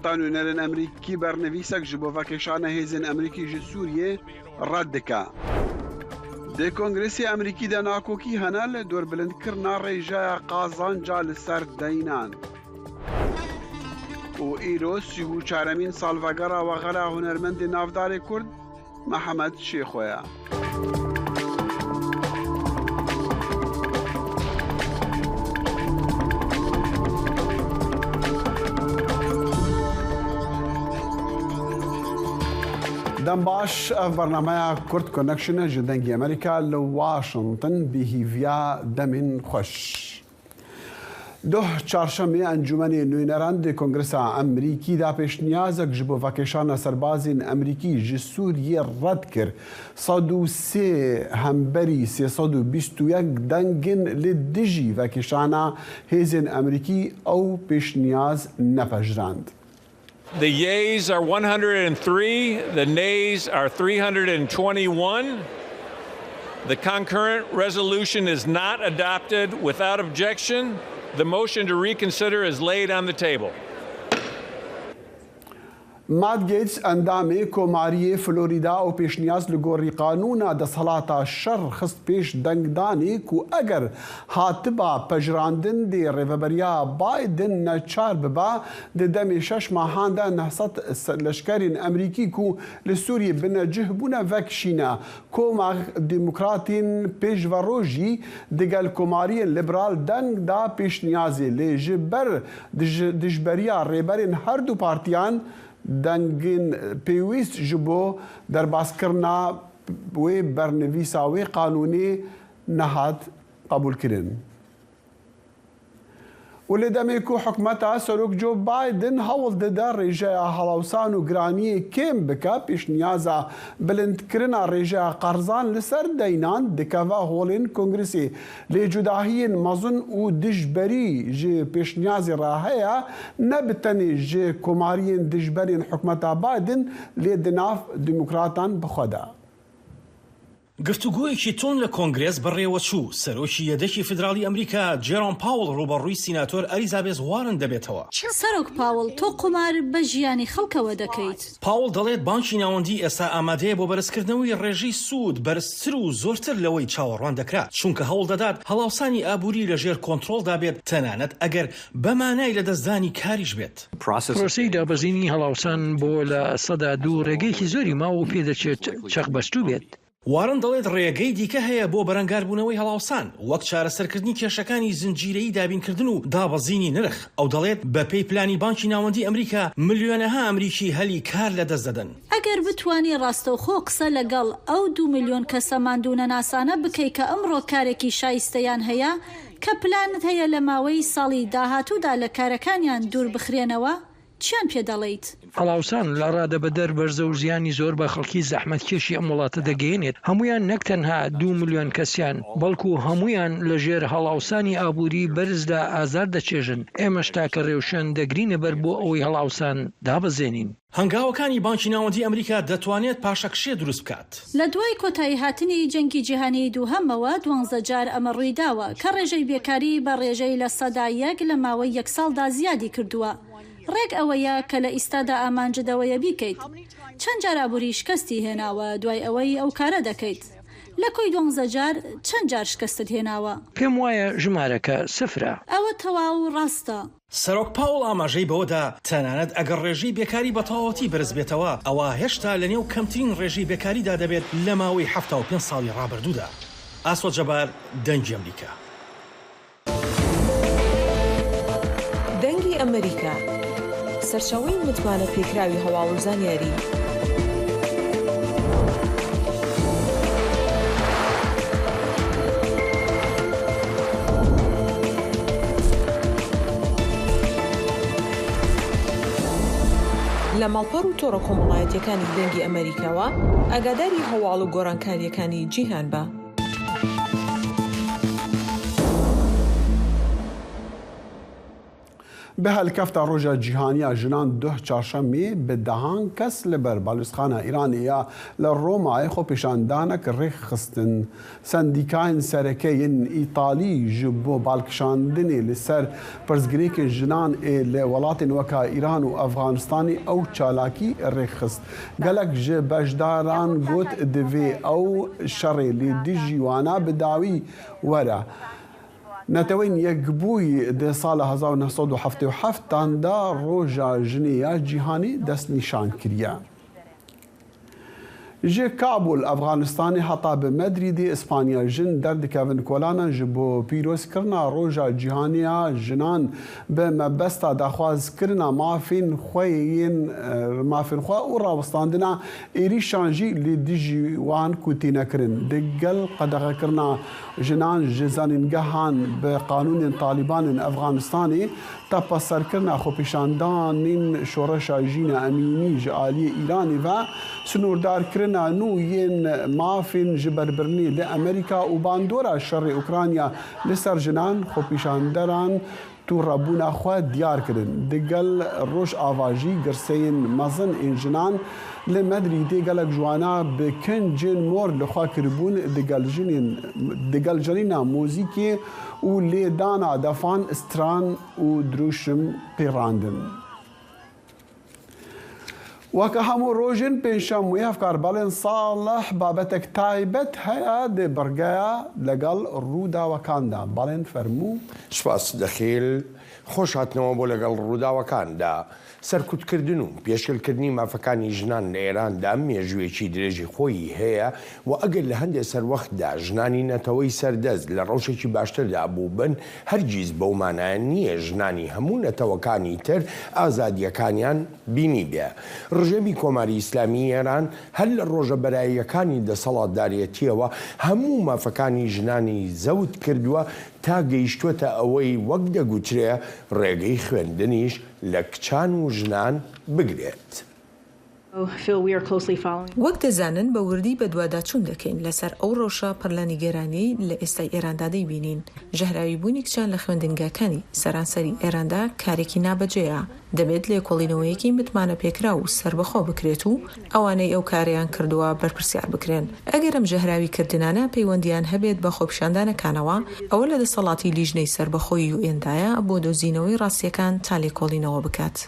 قانونەرن ئەمریکی بەرنەویسێک ji bo vekêşana hêzên Amerîkî ji Sûriyê red dike. Di Kongrêsê Amerîkî de nakokî hene li dorbilindkirina rêjeya qazanca li ser deynan. û îro sî û çaremîn salvegera wexela hunermendê navdarê Kurd Mehemed Şêxo ye. دەم باش ئەف بەرنامەیە کورد کۆنەکشنە ji dengê Amerîka li Washington bihîviya demên xweş. Duh çarşemê Encûmenê Nûnerên di Kongresa Amerîkî da pêşniyazek ji bo vekêşana serbazên Amerîkî ji Sûriyê red kir. 103 hemberî 321 dengên li dijî vekêşana hêzên Amerîkî ew pêşniyaz nepejirand. The yeas are 103, the nays are 321. The concurrent resolution is not adopted without objection. The motion to reconsider is laid on the table. مات گیتس ئەندامê کۆماریê Florîda û pêşniyaz li gorî qanûna desthelata şer xist pêş dengdanê ku eger hatiba pejirandin dê rêveberiya Biden neçar bibe di demê 6 mehan de 900 leşkerên Amerîkî ku li Sûriyê binecih bûne vekişîne. Koma Demokratên pêşvero jî digel komariyên liberal deng da pêşniyazê lê ji ber dijberiya rêberên her du partiyan dengên pêwîst ji bo derbazkirina wê bernivîsa wê qanûnê nehat qebûlkirin. û lê demê ku hikûmeta Serok Joe Biden hewl dide rêjeya helawsan û giraniyê kêm bike, pêşniyaza bilindkirina rêjeya qerzan li ser deynan dikeve holên Kongrêsê. Lê cudahiyên mezin û dijberî ji pêşniyazê re heye, ne bi tenê ji komariyên dijberên hikûmeta Biden lê di nav demokratan bixwe de. گفتوگۆیەکی تۆن لە کۆنگرێس بەڕێوەچوو سەرۆکی یەدەکی فدراڵی ئەمریکا جێرۆم پاوڵ ڕوبەڕووی سیناتۆر ئەلیزابێت وارن دەبێتەوە. سەرۆک پاوڵ تۆ قمار بە ژیانی خەڵکەوە دەکەیت. پاوڵ دەڵێت بانکی ناوەندی ئێستا ئامادەیە بۆ بەرزکردنەوەی ڕێژەی سوود بەرزتر و زۆرتر لەوەی چاوەڕوان دەکرات، چونکە هەوڵ دەدات هەڵاوسانی ئابووری لەژێر کۆنتڕۆڵدا بێت، تەنانەت ئەگەر بەمانای لەدەستدانی کاریش بێت. پرۆسەی دابەزینی هەڵاوسان بۆ لە سەدا دوو ڕێگەیەکی زۆری ماوە و پێدەچێت چەقبەستوو بێت. وارن دەڵێت ڕێگەی دیکە هەیە بۆ بەرەنگاربوونەوەی هەڵاوسان وەک چارەسەرکردنی کێشەکانی زنجیرەیی دابینکردن و دابەزینی نرخ. ئەو دەڵێت بە پێی پلانی بانکی ناوەندی ئەمریکا ملیۆنەها ئەمریکی هەلی کار لەدەست دەدەن. ئەگەر بتوانی ڕاستەوخۆ قسە لەگەڵ ئەو 2 ملیۆن کەسە ماندوونە ناسانە بکەی کە ئەمڕۆ کارێکی شایستەیان هەیە کە پلانت هەیە لە ماوەی ساڵی داهاتوودا لە کارەکانیان دوور بخرێنەوە، چیان پێ دەڵێیت؟ هەڵاوسان لە ڕادەبەدەر بەرزە و زیانی زۆر بە خەڵکی زەحمەتکێشی ئەم وڵاتە دەگەێنێت. هەمویان نەک تەنها 2 ملیۆن کەسیان بەڵکو هەمویان لەژێر هەڵاوسانی ئابووری بەرزدا ئازار دەچێژن. ئێمەش تاکە ڕێوشێن دەگرینە بەر بۆ ئەوەی هەڵاوسان دابەزێنین. هەنگاوەکانی بانکی ناوەندی ئەمریکا دەتوانێت پاشەکشێ دروست بکات. لە دوای کۆتایی هاتنی جەنگی جیهانی دووهەمەوە 12 جار ئەمە ڕوویداوە کە ڕێژەی بێکاری بە ڕێژەی لە 100% لە ماوەی 1 ساڵدا زیادی کردووە. ڕێک ئەوەیە کە لە ئیستادا ئامانجدەوەیە بیکەیت. چەند جار ئابووری شکستی هێناوە دوای ئەوەی ئەو کارە دەکەیت. لە کۆی 12 جار چەند جار شکستت هێناوە؟ پێم وایە ژمارەکە سفرە. ئەوە تەواو ڕاستە. سەرۆک پاوڵ ئاماژەی بەوەدا تەنانەت ئەگەر ڕێژەی بێکاری بە تەواوەتی بەرز بێتەوە ئەوە هێشتا لە نێو کەمترین ڕێژەی بێکاریدا دەبێت لە ماوەی 75 ساڵی ڕابردوودا. ئاسۆ جەبار، دەنگی ئەمریکا. دەنگی ئەمریکا سەرچاوەی متمانە پێکراوی هەواڵ و زانیاری. لە ماڵپەڕ و تۆڕە کۆمەڵایەتیەکانی دەنگی ئەمریکاوە ئاگاداری هەواڵ و گۆڕانکاریەکانی جیهان بە. به هەلکەفتە ڕۆژە جیهانیا ژنان دوه چارشەمێ بە دەهان کەس لەبەر باڵوێزخانە ئیرانیە لە ڕۆمای خۆپیشاندانێک ڕێکخستن. سەندیکایان سەرەکەیین ئیتالی ji بۆ باڵکشاندنê li ser pirsgirêkên jinan ê li welatên weka Îran û Efxanistanê ew çalakî rêxist. Gelek ji beşdaran got divê ew şerê li dijî wana bi dawî were. نەتەوەین یەکبووی دە ساڵە 1970 دا ڕۆژە ژنەیە جیهانی دەستنیشان کردە. ji Kabul Efxanistanê heta bi Medrîdê İspanya jin derdikevin kolanan ji bo pîrozkirina roja cîhaniya jinan bi mebesta daxwazkirina mafên xwe û rawestandina êrîşan jî li dijî wan kûtînekirin. Digel qedexekirina jinan ji zanîngehan bi qanûnên Talîbanên Efxanistanê tepaserkirina xwepêşandanên şoreşa jîna emînî ji aliyê Îranê ve سنوردارکردنا نو yên mafên ji berbirinê li Amerîka û bandora şerê Ukrayna li ser jinan xwepêşanderan tûrebûna xwe diyar kirin. Digel Rojavayî girseyên mezin ên jinan li Medrîdê gelek jwana bi kincên mor li xwe kiribûn digel janîna mûzîkê û lêdana defan stran û drûşim pêrandin. وەکە هەموو ڕۆژین پێنجشەمووی هەفکاربەڵێن ساڵح بابەتێک تایبەت هەیە دێ بەرگایە لەگەڵ ڕووداوەکاندا بەڵێن فەرموو سپاس دەخێل خۆش هاتنەوە بۆ لەگەڵ ڕووداوەکاندا سەرکوتکردن و پێشکەلکردنی مافەکانی ژنان لە ئێراندا مێژوێکی درێژی خۆی هەیە و ئەگەر لە هەندێک سەروەختدا ژنانی نەتەوەی سەردەست لە ڕەوشێکی باشتردا بوو بن هەرگیز بەومانایە نییە ژنانی هەموو نەتەوەکانی تر ئازادیەکانیان بینی بێ. ڕژێمی کۆماری ئیسلامی ئێران هەر لە ڕۆژە بەراییەکانی دەسەڵاتدارەتیەوە هەموو مافەکانی ژنانی زەوت کردووە تا گەیشتووەتە ئەوەی وەک دەگوترێ ڕێگەی خوێندنیش لە کچان و ژنان بگرێت. وەک دەزانن بە وردی بە دوواداچوون دەکەین لەسەر ئەو ڕۆژە پڕ لە نیگەرانی لە ئێستای ئێراندا دەیبینین. ژەهراوی بوونی کچان لە خوێندنگاکانی سەرانسەری ئێراندا کارێکی نابەجێیە. دەبێت لێکۆڵینەوەیەکی متمانە پێکرا و سربەخۆ بکرێت و ئەوانەی ئەو کاریان کردووە بەرپرسیار بکرێن. ئەگەرم ژەهراوی کردنانە پەیوەندیان هەبێت بە خۆپیشاندانەکانەوە ئەوە لە دەسەڵاتی لیژنەی سربەخۆی و ئێندایە بۆ دۆزینەوەی ڕاستیەکان تا لێکۆڵینەوە بکات.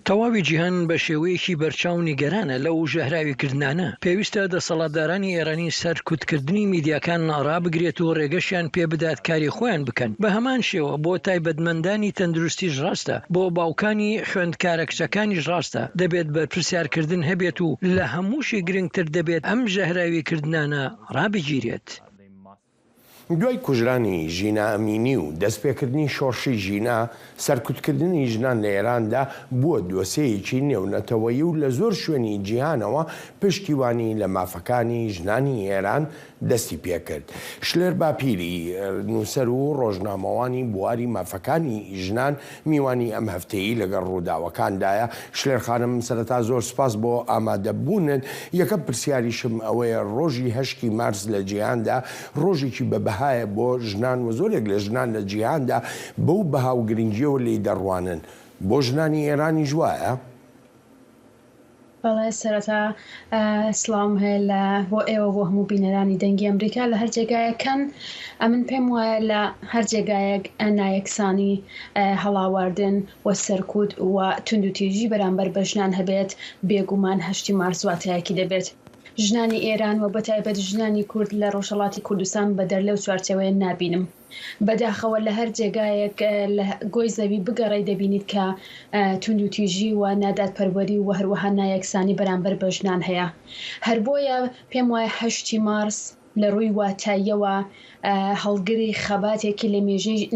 تەواوی جیهان بە شێوەیەکی بەرچاو نیگەرانە لەو ژەهراویکردانە. پێویستە دەسەڵاتدارانی ئێرانی سەرکوتکردنی میدیاکان ڕابگرێت و ڕێگەشیان پێ بدات کاری خۆیان بکەن. بە هەمان شێوە بۆ تایبەتمەندانی تەندروستیش ڕاستە، بۆ باوکانی خوێندکارە کچەکانیش ڕاستە دەبێت بەرپرسیارکردن هەبێت و لە هەمووشی گرنگتر دەبێت ئەم ژەهراویکردانە ڕابگیرێت. دوای کوژرانی ژینا ئەمینی و دەستپێکردنی شۆڕشی ژینا سەرکوتکردنی ژنان لە ئێراندا بووە دۆسەیەکی نێونەتەوەیی و لە زۆر شوێنی جیهانەوە پشتیوانی لە مافەکانی ژنانی ئێران دەستی پێکرد. شلێر باپیری نووسەر و ڕۆژنامەوانی بواری مافەکانی ژنان میوانی ئەم هەفتەیە لەگەڵ ڕووداوەکاندایە. شلێر خانم سەرەتا زۆر سپاس بۆ ئامادەبوونن. یەکەم پرسیاریشم ئەوەیە ڕۆژی 8 مارس لە جیهاندا ڕۆژێکی بەبەهایە بۆ ژنان و زۆرێک لە ژنان لە جیهاندا بەو بەها و گرنگیەوە لێی دەڕوانن. بۆ ژنانی ئێرانی جوایە؟ بەڵێ سەرەتا سڵام هەیە بۆ ئێوە بۆ هەموو بینەرانی دەنگی ئەمریکا لە هەر جێگایەکەن. ئەمن پێم وایە لە هەر جێگایەک نایەکسانی هەڵاواردن و سەرکوت و توندوتیژی بەرامبەر بە ژنان هەبێت بێگومان 8 مارس واتایەکی دەبێت. ژنانی ئێران و بەتایبەت ژنانی کورد لە ڕۆژهەڵاتی کوردستان بە دەرلەو چوارچەوەیە نابینم. بەداخەوە لە هەر جێگایەک لە گۆی زەوی بگەڕی دەبینیت کە توندوتیژی و نادادپەروەری و هەروەها نایەکسانی بەرامبەر بە ژنان هەیە. هەر بۆیە پێم وایە 8 مارس لە ڕووی واتاییەوە هەڵگری خەباتێکی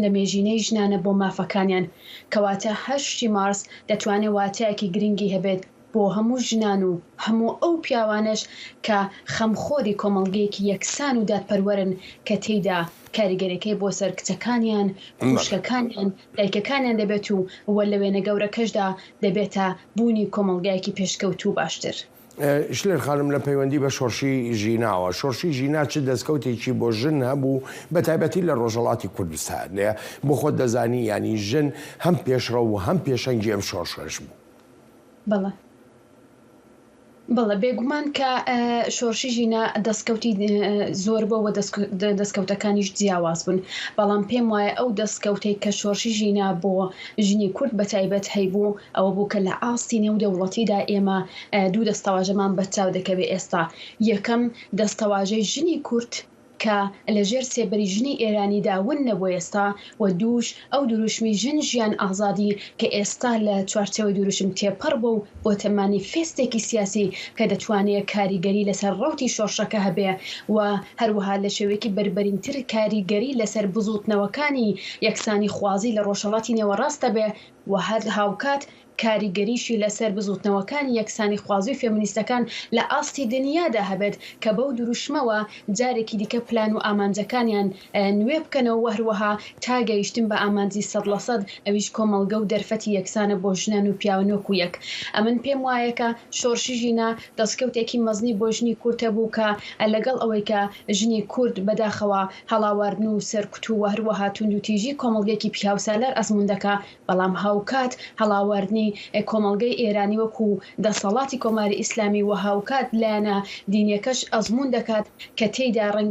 لە مێژینەی ژنانە بۆ مافەکانیان کەواتە 8 مارس دەتوانێت واتایەکی گرنگی هەبێت بۆ هەموو ژنان و هەموو ئەو پیاوانش کە خەمخۆری کۆمەڵگەیەکی یەکسان و دادپەروەرن کە تێیدا کاریگەرەکەی بۆ سەر کچەکانیان خوشکەکانیان دایکەکانیان دەبێت و وە لە وێنە گەورەکەشدا دەبێتە بوونی کۆمەڵگایەکی پێشکەوت و باشتر. شلێر خانم لە پەیوەندی بە شۆرشی ژیناوە شۆرشی ژینا چ دەستکەوتێکی بۆ ژن هەبوو بە تایبەتی لە ڕۆژهەڵاتی کوردستان بۆ خۆت دەزانی ینی ژن هەم پێشڕە و هەم پێشەنگی ئەم شۆرشەش بوو. بەڵێ بێگومان کە شۆرشی ژینە دەستکەوتی زۆر بۆەوە دەستکەوتەکانیش جیاواز بوون بەڵام پێم وایە ئەو دەستکەوتەی کە شۆرشی ژینە بۆ ژنی کورد بە تایبەت هەیبوو ئەوە بوو کە لە ئاستی نێودەوڵەتیدا ئێمە دوو دەستەواژەمان بەرچاو دەکەوێت ئێستا یەکەم دەستەواژەی ژنی کورد کە لەژێر سێبەری ژنی ئێرانیدا ون نەبوو ئێستا و دووش ئەو دروشمی ژن ژیان ئازادی کە ئێستا لە چوارچەوەی دروشم تێپەڕ بوو بۆ تەمانی فێستێکی سیاسی کە دەتوانێت کاریگەری لەسەر ڕەوتی شۆرشەکە هەبێ و هەروەها لە شێوەیەکی بربەرینتر کاریگەری لەسەر بزوتنەوەکانی یەکسانی خوازی لە ڕۆژهەڵاتی نێوەڕاستە بێ و هەر هاوکات کاریگەریشی لەسەر بزوتنەوەکانی یەکسانی خوازی فێمینیستەکان لە ئاستی دنیادا هەبێت کە بەو دروشمەوە جارێکی دیکە پلان و ئامانجەکانیان نوێ بکەنەوە وهروەها تا گەیشتن بە ئامانجی 100% ئەویش کۆمەڵگە و دەرفەتی یەکسانە بۆ ژنان و پیاوەنۆک و یەک ئەمن پێم وایە کە شۆرشی ژینە دەستکەوتێکی مەزنی بۆ ژنی کورتە بوو کە لەگەڵ ئەوەی کە ژنی کورد بەداخەوە هەڵاواردن و سەرکوت و وهروەها توندوتیژی کۆمەڵگەیەکی پیاوسالەر ئەزمون دەکا بەڵام هاوکات هەڵاواردنی کۆمەڵگەی ئێرانی وەکو دەسەڵاتی کۆماری ئیسلامی و هاوکات لایەنە دینیەکەش ئەزمون دەکات کە تێیدا ڕنگ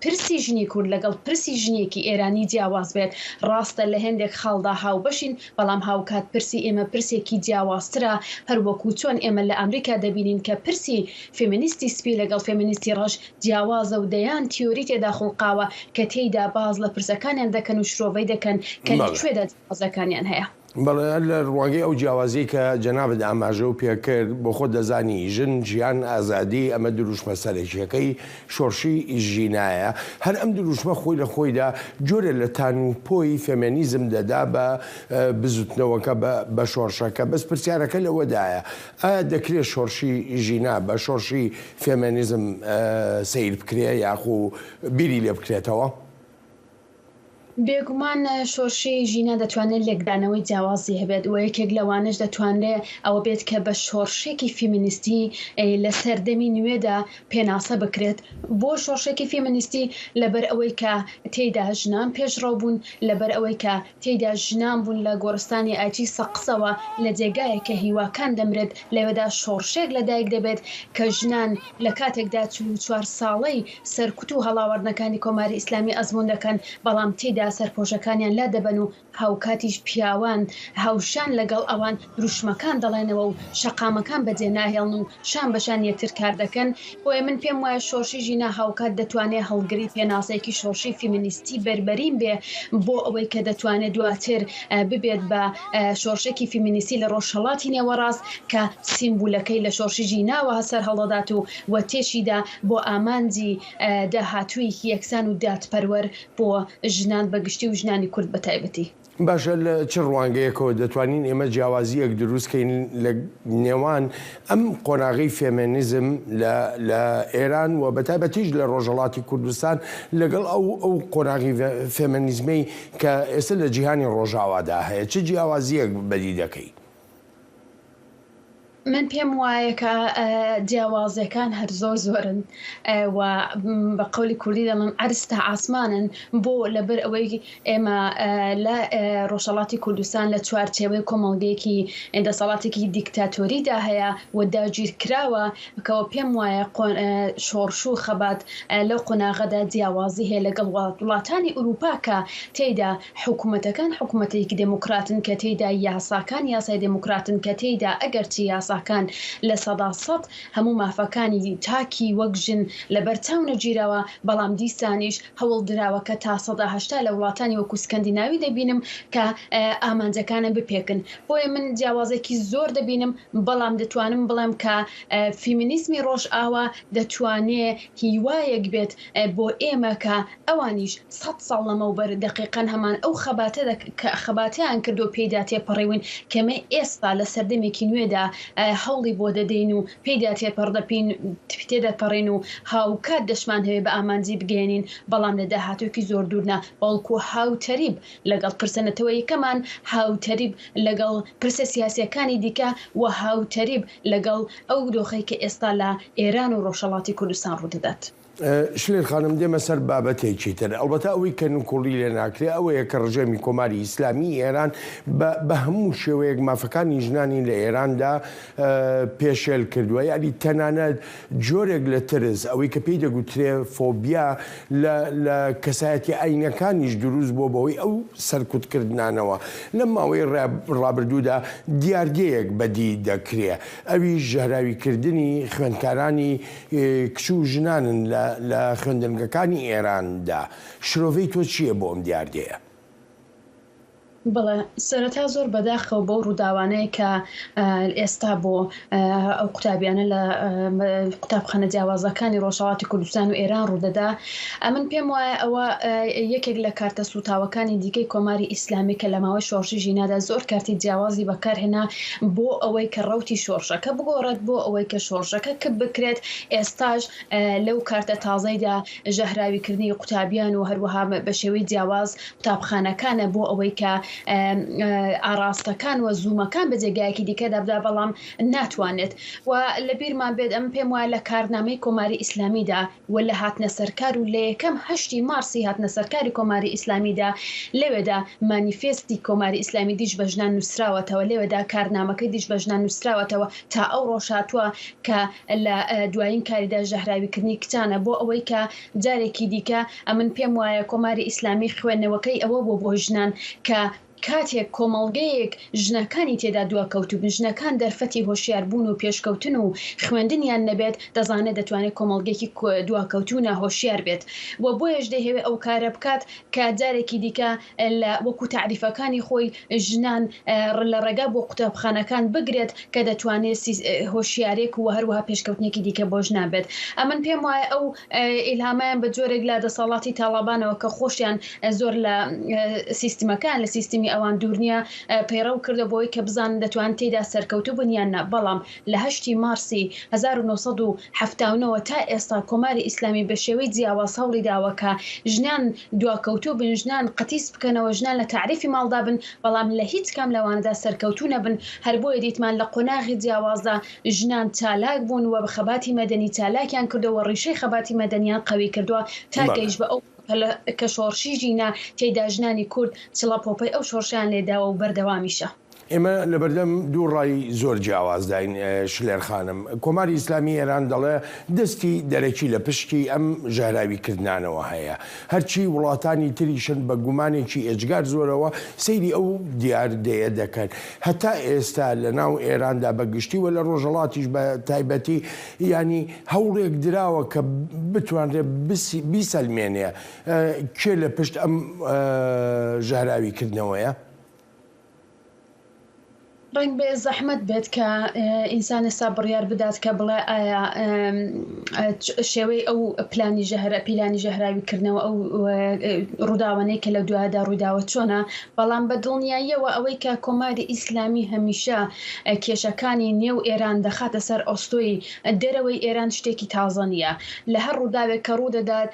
پرسی ژنی کورد لەگەڵ پرسی ژنێکی ئێرانی جیاواز بێت ڕاستە لە هەندێک خاڵدا هاوبەشین بەڵام هاوکات پرسی ئێمە پرسێکی جیاوازترە هەروەکو چۆن ئێمە لە ئەمریکا دەبینین کە پرسی فێمینیستی سپی لەگەڵ فێمینیستی ڕەش جیاوازە و دەیان تیۆری تێدا خوڵقاوە کە تێیدا باز لە پرسەکانیان دەکەن و شرۆڤەی دەکەن کە لەکوێدا جیاوازەکانیان هەیە. بەڵێ لە ڕواگەی ئەو جیاوازی کە جەنابەت ئاماژە و پێکرد بۆ خۆ دەزانی ژن ژیان ئازادی ئەمە دروشمە سەرێکیەکەی شۆرشی ژینایە هەر ئەم دروشمە خۆی لە خۆیدا جۆرە لە تانپۆی فێمینیزم دەدا بە بزوتنەوەکە بە شۆرشەکە بەس پرسیارەکە لەوەدایە ئایا دەکرێت شۆرشی ژینا بە شۆرشی فێمینیزم سیر بکرێ یاخو بیری لێ بکرێتەوە؟ بێگومان شۆرشی ژینە دەتوانێت لێکدانەوەی جیاوازی هەبێت و یەکێک لەوانش دەتوانێت ئەوە بێت کە بە شۆرشێکی فیمینیستی لە سەردەمی نوێدا پێناسە بکرێت بۆ شۆرشێکی فیمینیستی لەبەر ئەوەی کە تێیدا ژنان پێشڕەو بوون لەبەر ئەوەی کە تێیدا ژنان بوون لە گۆرستانی ئاچی سەقسەوە لە جێگایەکە هیواکان دەمرێت لەوێدا شۆرشێک لەدایک دەبێت کە ژنان لە کاتێکدا 4 ساڵەی سەرکوت و هەڵاوەردنەکانی کۆماری ئیسلامی ئەزمون دەکەن بەڵام تێیدا سەرپۆشەکانیان لا دەبەن و هاوکاتیش پیاوان هاوشان لەگەڵ ئەوان دروشمەکان دەڵێنەوە و شەقامەکان بەجێ ناهێڵن و شان بەشان یەکتر کار دەکەن بۆیە من پێم وایە شۆرشی ژینە هاوکات دەتوانێت هەڵگری پێناسەیەکی شۆرشی فیمینیستی بربەرین بێ بۆ ئەوەی کە دەتوانێت دواتر ببێت بە شۆرشێکی فیمینیستی لە ڕۆژهەڵاتی نێوەڕاست کە سیمبولەکەی لە شۆرشی ژیناوە هەسەر هەڵدەدات و تێشیدا بۆ ئامانجی داهاتوویەکی یەکسان و دادپەروەر بۆ ژنان بەگشتی و ژنانی کورد بە تایبەتی. باشە لە چ ڕوانگەیەکەوە دەتوانین ئێمە جیاوازیەک دروستکەین لە نێوان ئەم قۆناغی فێمینیزم لە ئێران و بە تایبەتیش لە ڕۆژهەڵاتی کوردستان لەگەڵ ئەو قۆناغی فێمینیزمەی کە ئێستا لە جیهانی ڕۆژاوادا هەیە چ جیاوازیەک بەدی دەکەی؟ من پێم وایە کە جیاوازەکان هەر زۆرن و بە قولی کوردی دەڵن عەرزتە ئاسمانن بۆ لەبەر ئەوەی ئێمە لە ڕۆژهەڵاتی کوردستان لە چوارچێوەی کۆمەڵگەیەکی دەسەڵاتێکی دیکتاتۆریدا هەیە و داگیر کراوە کەەوە پێم وایە شۆرش و خەبات لەو قۆناغەدا جیاوازی هەیە لەگەڵ وڵاتانی ئوروپا کە تێیدا حکوومەتەکان حکوومەتێکی دموکراتن کە تێیدا یاساکان یاسای دموکراتن کە تێیدا ئەگەرچی یاساکان لە 100% هەموو مافەکانی تاکی وەک ژن لەبەر چاو نەگیراوە بەڵام دیسانیش هەوڵ دراوە کە تا 180 لە وڵاتانی وەکو سکەندیناوی دەبینم کە ئامانجەکانە بپێکن بۆیە من جیاوازێکی زۆر دەبینم بەڵام دەتوانم بڵێم کە فیمینیزمی ڕۆژ ئاوا دەتوانێت هیوایەک بێت بۆ ئێمە کە ئەوانیش 100 ساڵ لەمەوبەر دقیقەن هەمان ئەو خەباتیان کردو پێیدا تێپەڕێوین کەمە ئێستا لە سەردەمێکی نوێدا هەوڵی بۆ دەدەین و پێدا تێدەپەڕین و هاوکات دەشمان هەوێ بە ئامانجی بگەێنین بەڵام لە داهاتوێکی زۆر دوورنا بەڵکو هاوتەریب لەگەڵ پرسەنەتەوە یەکەمان هاوتەریب لەگەڵ پرسە سیاسیەکانی دیکە و هاوتەریب لەگەڵ ئەو دۆخەی کە ئێستا لە ئێران و ڕۆژهەڵاتی کوردستان ڕوودەدات. شلێر خانم دێمە سەر بابەتێکی تر ئەلبەتە ئەوەی کە نوکوڵی لێ ناکرێ ئەوەیە کە ڕژێمی کۆماری ئیسلامی ئێران بە هەموو شێوەیەک مافەکانی ژنانی لە ئێراندا پێشێل کردووە یاری تەنانەت جۆرێک لە ترس ئەوەی کە پێی دەگوترێ فۆبیا لە کەسایەتی ئاینەکانیش دروست بۆ بەوەی ئەو سەرکوتکردنانەوە لە ماوەی ڕابردوودا دیارگەیەک بەدی دەکرێ ئەوی ژەهراویکردنی خوێندکارانی کچ و ژنانن لە خوێندنگەکانی ئێراندا شرۆڤەی تۆ چییە بۆ ئەم دیاردەیە؟ بڵێ سەرەتا زۆر بەداخەوە بۆ ڕووداوانەیە کە ئێستا بۆ ئەو قوتابیانە لە قوتابخانە جیاوازەکانی ڕۆژهەڵاتی کوردستان و ئێران ڕوودەدا من پێم وایە ئەوە یەکێک لە کارتە سوتاوەکانی دیکەی کۆماری ئیسلامی کە لە ماوەی شۆڕشی ژینادا زۆر کارتی جیاوازی بەکارهێنا بۆ ئەوەی کە ڕەوتی شۆڕشەکە بگۆڕێت بۆ ئەوەی کە شۆڕشەکە کە بکرێت ئێستاش لەو کارتە تازەیدا ژەهراویکردنی قوتابیان و هەروەها بە شێوەی جیاواز قوتابخانەکانە بۆ ئەوەی کە ئاراستەکان و زوومەکان بە جێگایەکی دیکەدا بدا بەڵام ناتوانێت و لە بیرمان بێت ئەم پێم وایە لە کارنامەی کۆماری ئیسلامیدا و لە هاتنە سەرکار و لە یەکەم 8 مارسی هاتنە سەرکاری کۆماری ئیسلامیدا لەوێدا مانیفێستی کۆماری ئیسلامی دیش بە ژنان نووسراوەتەوە لەوێدا کارنامەکەی دیش بە ژنان نووسراوەتەوە تا ئەو ڕۆژ هاتووە کە لە دوایین کاریدا ژەهراویکردنی کچانە بۆ ئەوەی کە جارێکی دیکە ئەمن پێم وایە کۆماری ئیسلامی خوێندنەوەکەی ئەوە بۆ ژنان کە کاتێک کۆمەڵگەیەک ژنەکانی تێدا دواکەوتوبن ژنەکان دەرفەتی هۆشیاربوون و پێشکەوتن و خوێندنیان نەبێت دەزانێت دەتوانێت کۆمەڵگەیەکی دواکەوتونە هۆشیار بێت و بۆیەش دەهەوێت ئەو کارە بکات کە جارێکی دیکە لە وەکو تعریفەکانی خۆی ژنان لە ڕێگا بۆ قوتابخانەکان بگرێت کە دەتوانێت هۆشیارێک و هەروەها پێشکەوتنێکی دیکە بۆ ژنان بێت ئەمن پێم وایە ئەو ئیلهامیان بە جۆرێک لە دەسەڵاتی تاڵابانەوە کە خۆشیان زۆر لە سیستمەکان لە سیستمی ئەوان دوورنیە پەیڕەو کردە بۆی کە بزان دەتوان تێدا سەرکەوتو بنیاننا بەڵام لە 8 مارسی 1970 تا ئێستا کۆماری ئیسلامی بە شێوەی جیاواز هەوڵی داوە کە ژنان دواکەوتو بن ژنان قەتیس بکەنەوە ژنان لە تعریفی ماڵدا بن بەڵام لە هیچ کام لەوانەدا سەرکەوتو نەبن هەر بۆیە دیتمان لە قۆناغی جیاوازدا ژنان چالاک بوون و بە خەباتی مەدەنی چالاکیان کردەوە ڕیشەی خەباتی مەدەنیان قەوی کردووە تا گەیشت بە ئەو کە شۆڕشی ژینە تێیدا ژنانی کورد چڵەپۆپەی ئەو شۆڕشیان لێداوە و بەردەوامیشە. ئێمە لە بەردەم دوو ڕای زۆر جیاوازداین شلێر خانم کۆماری ئیسلامی ئێران دەڵێ دەستی دەرەکی لە پشتی ئەم ژەهراویکردنانەوە هەیە هەرچی وڵاتانی تریشن بە گومانێکی ئێجگار زۆرەوە سەیری ئەو دیاردەیە دەکەن هەتا ئێستا لە ناو ئێراندا بەگشتی و لە ڕۆژهەڵاتیش بە تایبەتی ینی هەوڵێک دراوە کە بتوانرێت بیسەلمێنێ کێ لە پشت ئەم ژەهراویکردنەوەیە؟ ڕنگ بێ زەحمەت بێت کە ئینسان ئێستا بڕیار بدات کە بڵێ ئایا شێوەی ئەو پلانی ژەهراویکردنەوە ئەو ڕووداوانەی کە لە دوایدا ڕووداوە چۆنە بەڵام بە دڵنیاییەوە ئەوەی کە کۆماری ئیسلامی هەمیشە کێشەکانی نێو ئێران دەخاتە سەر ئۆستۆی دەرەوەی ئێران شتێکی تازە نییە لە هەر ڕووداوێک کە ڕوودەدات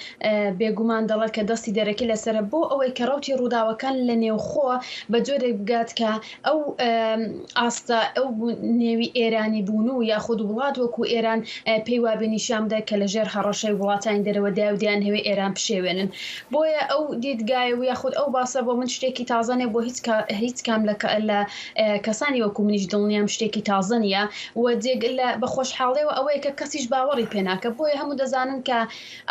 بێگومان دەڵێت کە دەستی دەرەکی لەسرە بۆ ئەوەی کە ڕەوتی ڕووداوەکان لە نێوخۆ بە جۆرێک بگات کە ئەو ئاستا ئەو نێوی ئێرانی بوون و یاخود وڵات وەکو ئێران پێی وابێ نیشامدا کە لە ژێر هەڕەشەی وڵاتانی دەرەوە داودیان هەوێ ئێران پشێوێنن بۆیە ئەو دیدگایە و یاخود ئەو باسە بۆ من شتێکی تازانێ بۆ هیچ کام لە کەسانی وەکو منیش دڵنیام شتێکی تازە نیە و جێگە لە بەخۆشحاڵیەوە ئەوەیە کە کەسیش باوەڕی پێناکە بۆیە هەموو دەزانن کە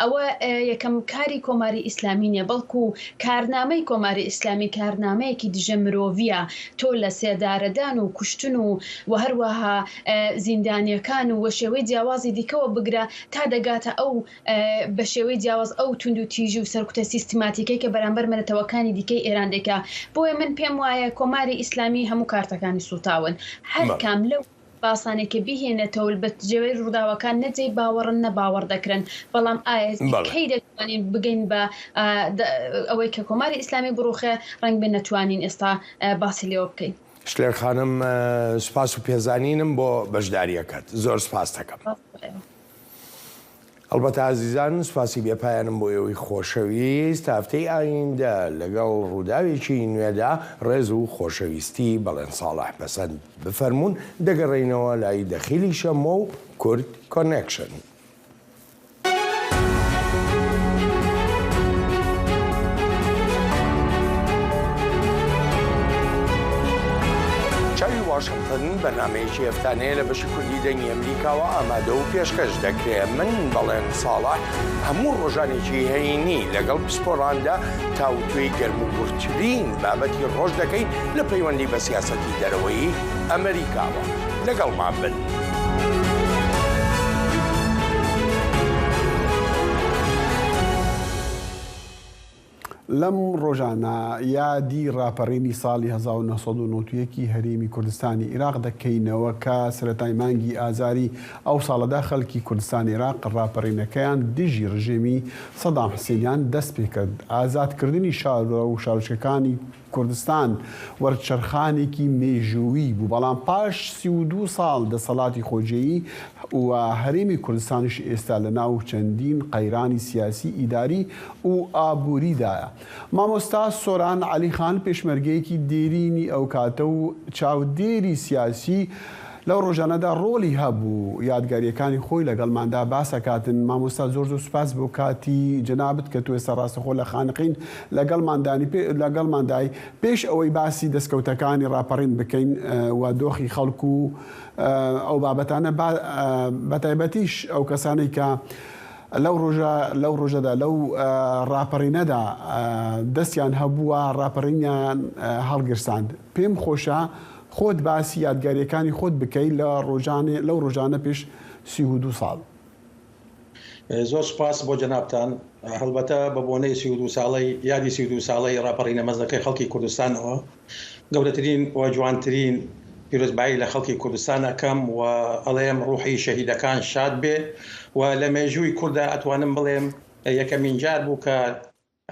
ئەوە یەکەم کاری کۆماری ئیسلامی نیە بەڵکو کارنامەی کۆماری ئیسلامی کارنامەیەکی دژە مرۆڤیە تۆ لە سێدارەدان و کوشتن و هەروەها زیندانیەکان و شێوەی جیاوازی دیکەوە بگرە تا دەگاتە ئەو بە شێوەی جیاواز ئەو تونند و تیژی و سەرکوتە سیستماتیکەی کە بەرامبەر مەرەتەوەکانی دیکەی ئێران دەکا بۆیە من پێم وایە کۆماری ئیسلامی هەموو کارتەکانی سوتاون هەر کام لەو باسانێکە بهێنێتەوە بە جێوەی ڕووداوەکان نەجێی باوەڕن نەباوەڕ دەکرن بەڵام ئایا کەی دەتوانین بگەین بە ئەوەی کە کۆماری ئیسلامی بڕوخێ ڕەنگ بێ نەتوانین ئێستا باسی لێوە بکەین. شلێر خانم سوپاس و پێزانینم بۆ بەشداریەکەت زۆر سپاس دەکەم. ئەلبەتە عزیزان سوپاسی بێپایانم بۆ ئێوەی خۆشەویست تا هەفتەی ئایندە لەگەڵ ڕووداوێکی نوێدا ڕێز و خۆشەویستی بەڵێن ساڵح بەسەند بفەرمونون دەگەڕێینەوە لای دەخیلی شەمۆ و کورد کۆنێکشن. واشنگتن بەنامەیەکی هەفتانەیە لە بەشی کوردی دەنگی ئەمریکاوە ئامادە و پێشکەش دەکرێت. من بەڵێن ساڵح هەموو ڕۆژانێکی هەینی لەگەڵ پسپۆڕاندا تاوتوێی گەرموگورترین بابەتی ڕۆژ دەکەین لە پەیوەندی بە سیاسەتی دەرەوەی ئەمریکاوە. لەگەڵمان بن. لەم ڕۆژانە یادی ڕاپەڕینی ساڵی 1991 هەرێمی کوردستانی عێراق دەکەینەوە کە سەرەتای مانگی ئازاری ئەو ساڵەدا خەڵکی کوردستانی عێراق ڕاپەڕینەکەیان دژی ڕژێمی سەدام حوسێنیان دەست پێ کرد. ئازادکردنی شارۆ و شارچەکانی کوردستان وەرچەرخانێکی مێژووی بوو، بەڵام پاش 32 ساڵ دەسەڵاتی خۆجێیی و هەرێمی کوردستانش ئێستا لە ناو چەندین قەیرانی سیاسی، ئیداری و ئابووریدایە. مامۆستا سۆران عەلیخان پێشمەرگەیەکی دێرینی ئەو کاتە و چاودێری سیاسی لەو ڕۆژانەدا ڕۆلی هەبوو. یادگاریەکانی خۆی لەگەڵماندا باسەکاتن. مامۆستا زۆر سوپاس بۆ کاتی جەنابەت کە تۆ ئێستا ڕاستەخۆ لە خانقین لەگەڵماندای پێش ئەوەی باسی دەستکەوتەکانی ڕاپەڕین بکەین و دۆخی خەڵکو و ئەو بابەتانە بەتایبەتیش ئەو کەسانەی کە لەو ڕۆژەدا لەو ڕاپەڕینەدا دەستیان هەبووە ڕاپەڕینیان هەڵگرساند. پێم خۆشە خۆت باسی یادگاریەکانی خۆت بکەیت لەو ڕۆژانە پێش 32 ساڵ. زۆر سپاس بۆ جەنابتان. هەڵبەتە بە بۆنەی 32 ساڵی یادی 32 ساڵی ڕاپەڕینە مەزنەکەی خەڵکی کوردستانەوە گەورەترین و جوانترین پیرۆزبایی لە خەڵکی کوردستان ئەکەم و ئەڵێم ڕوحی شەهیدەکان شاد بێ و لە مێژووی کووردا ئەتوانم بڵێم یەکەمین جار بوو کە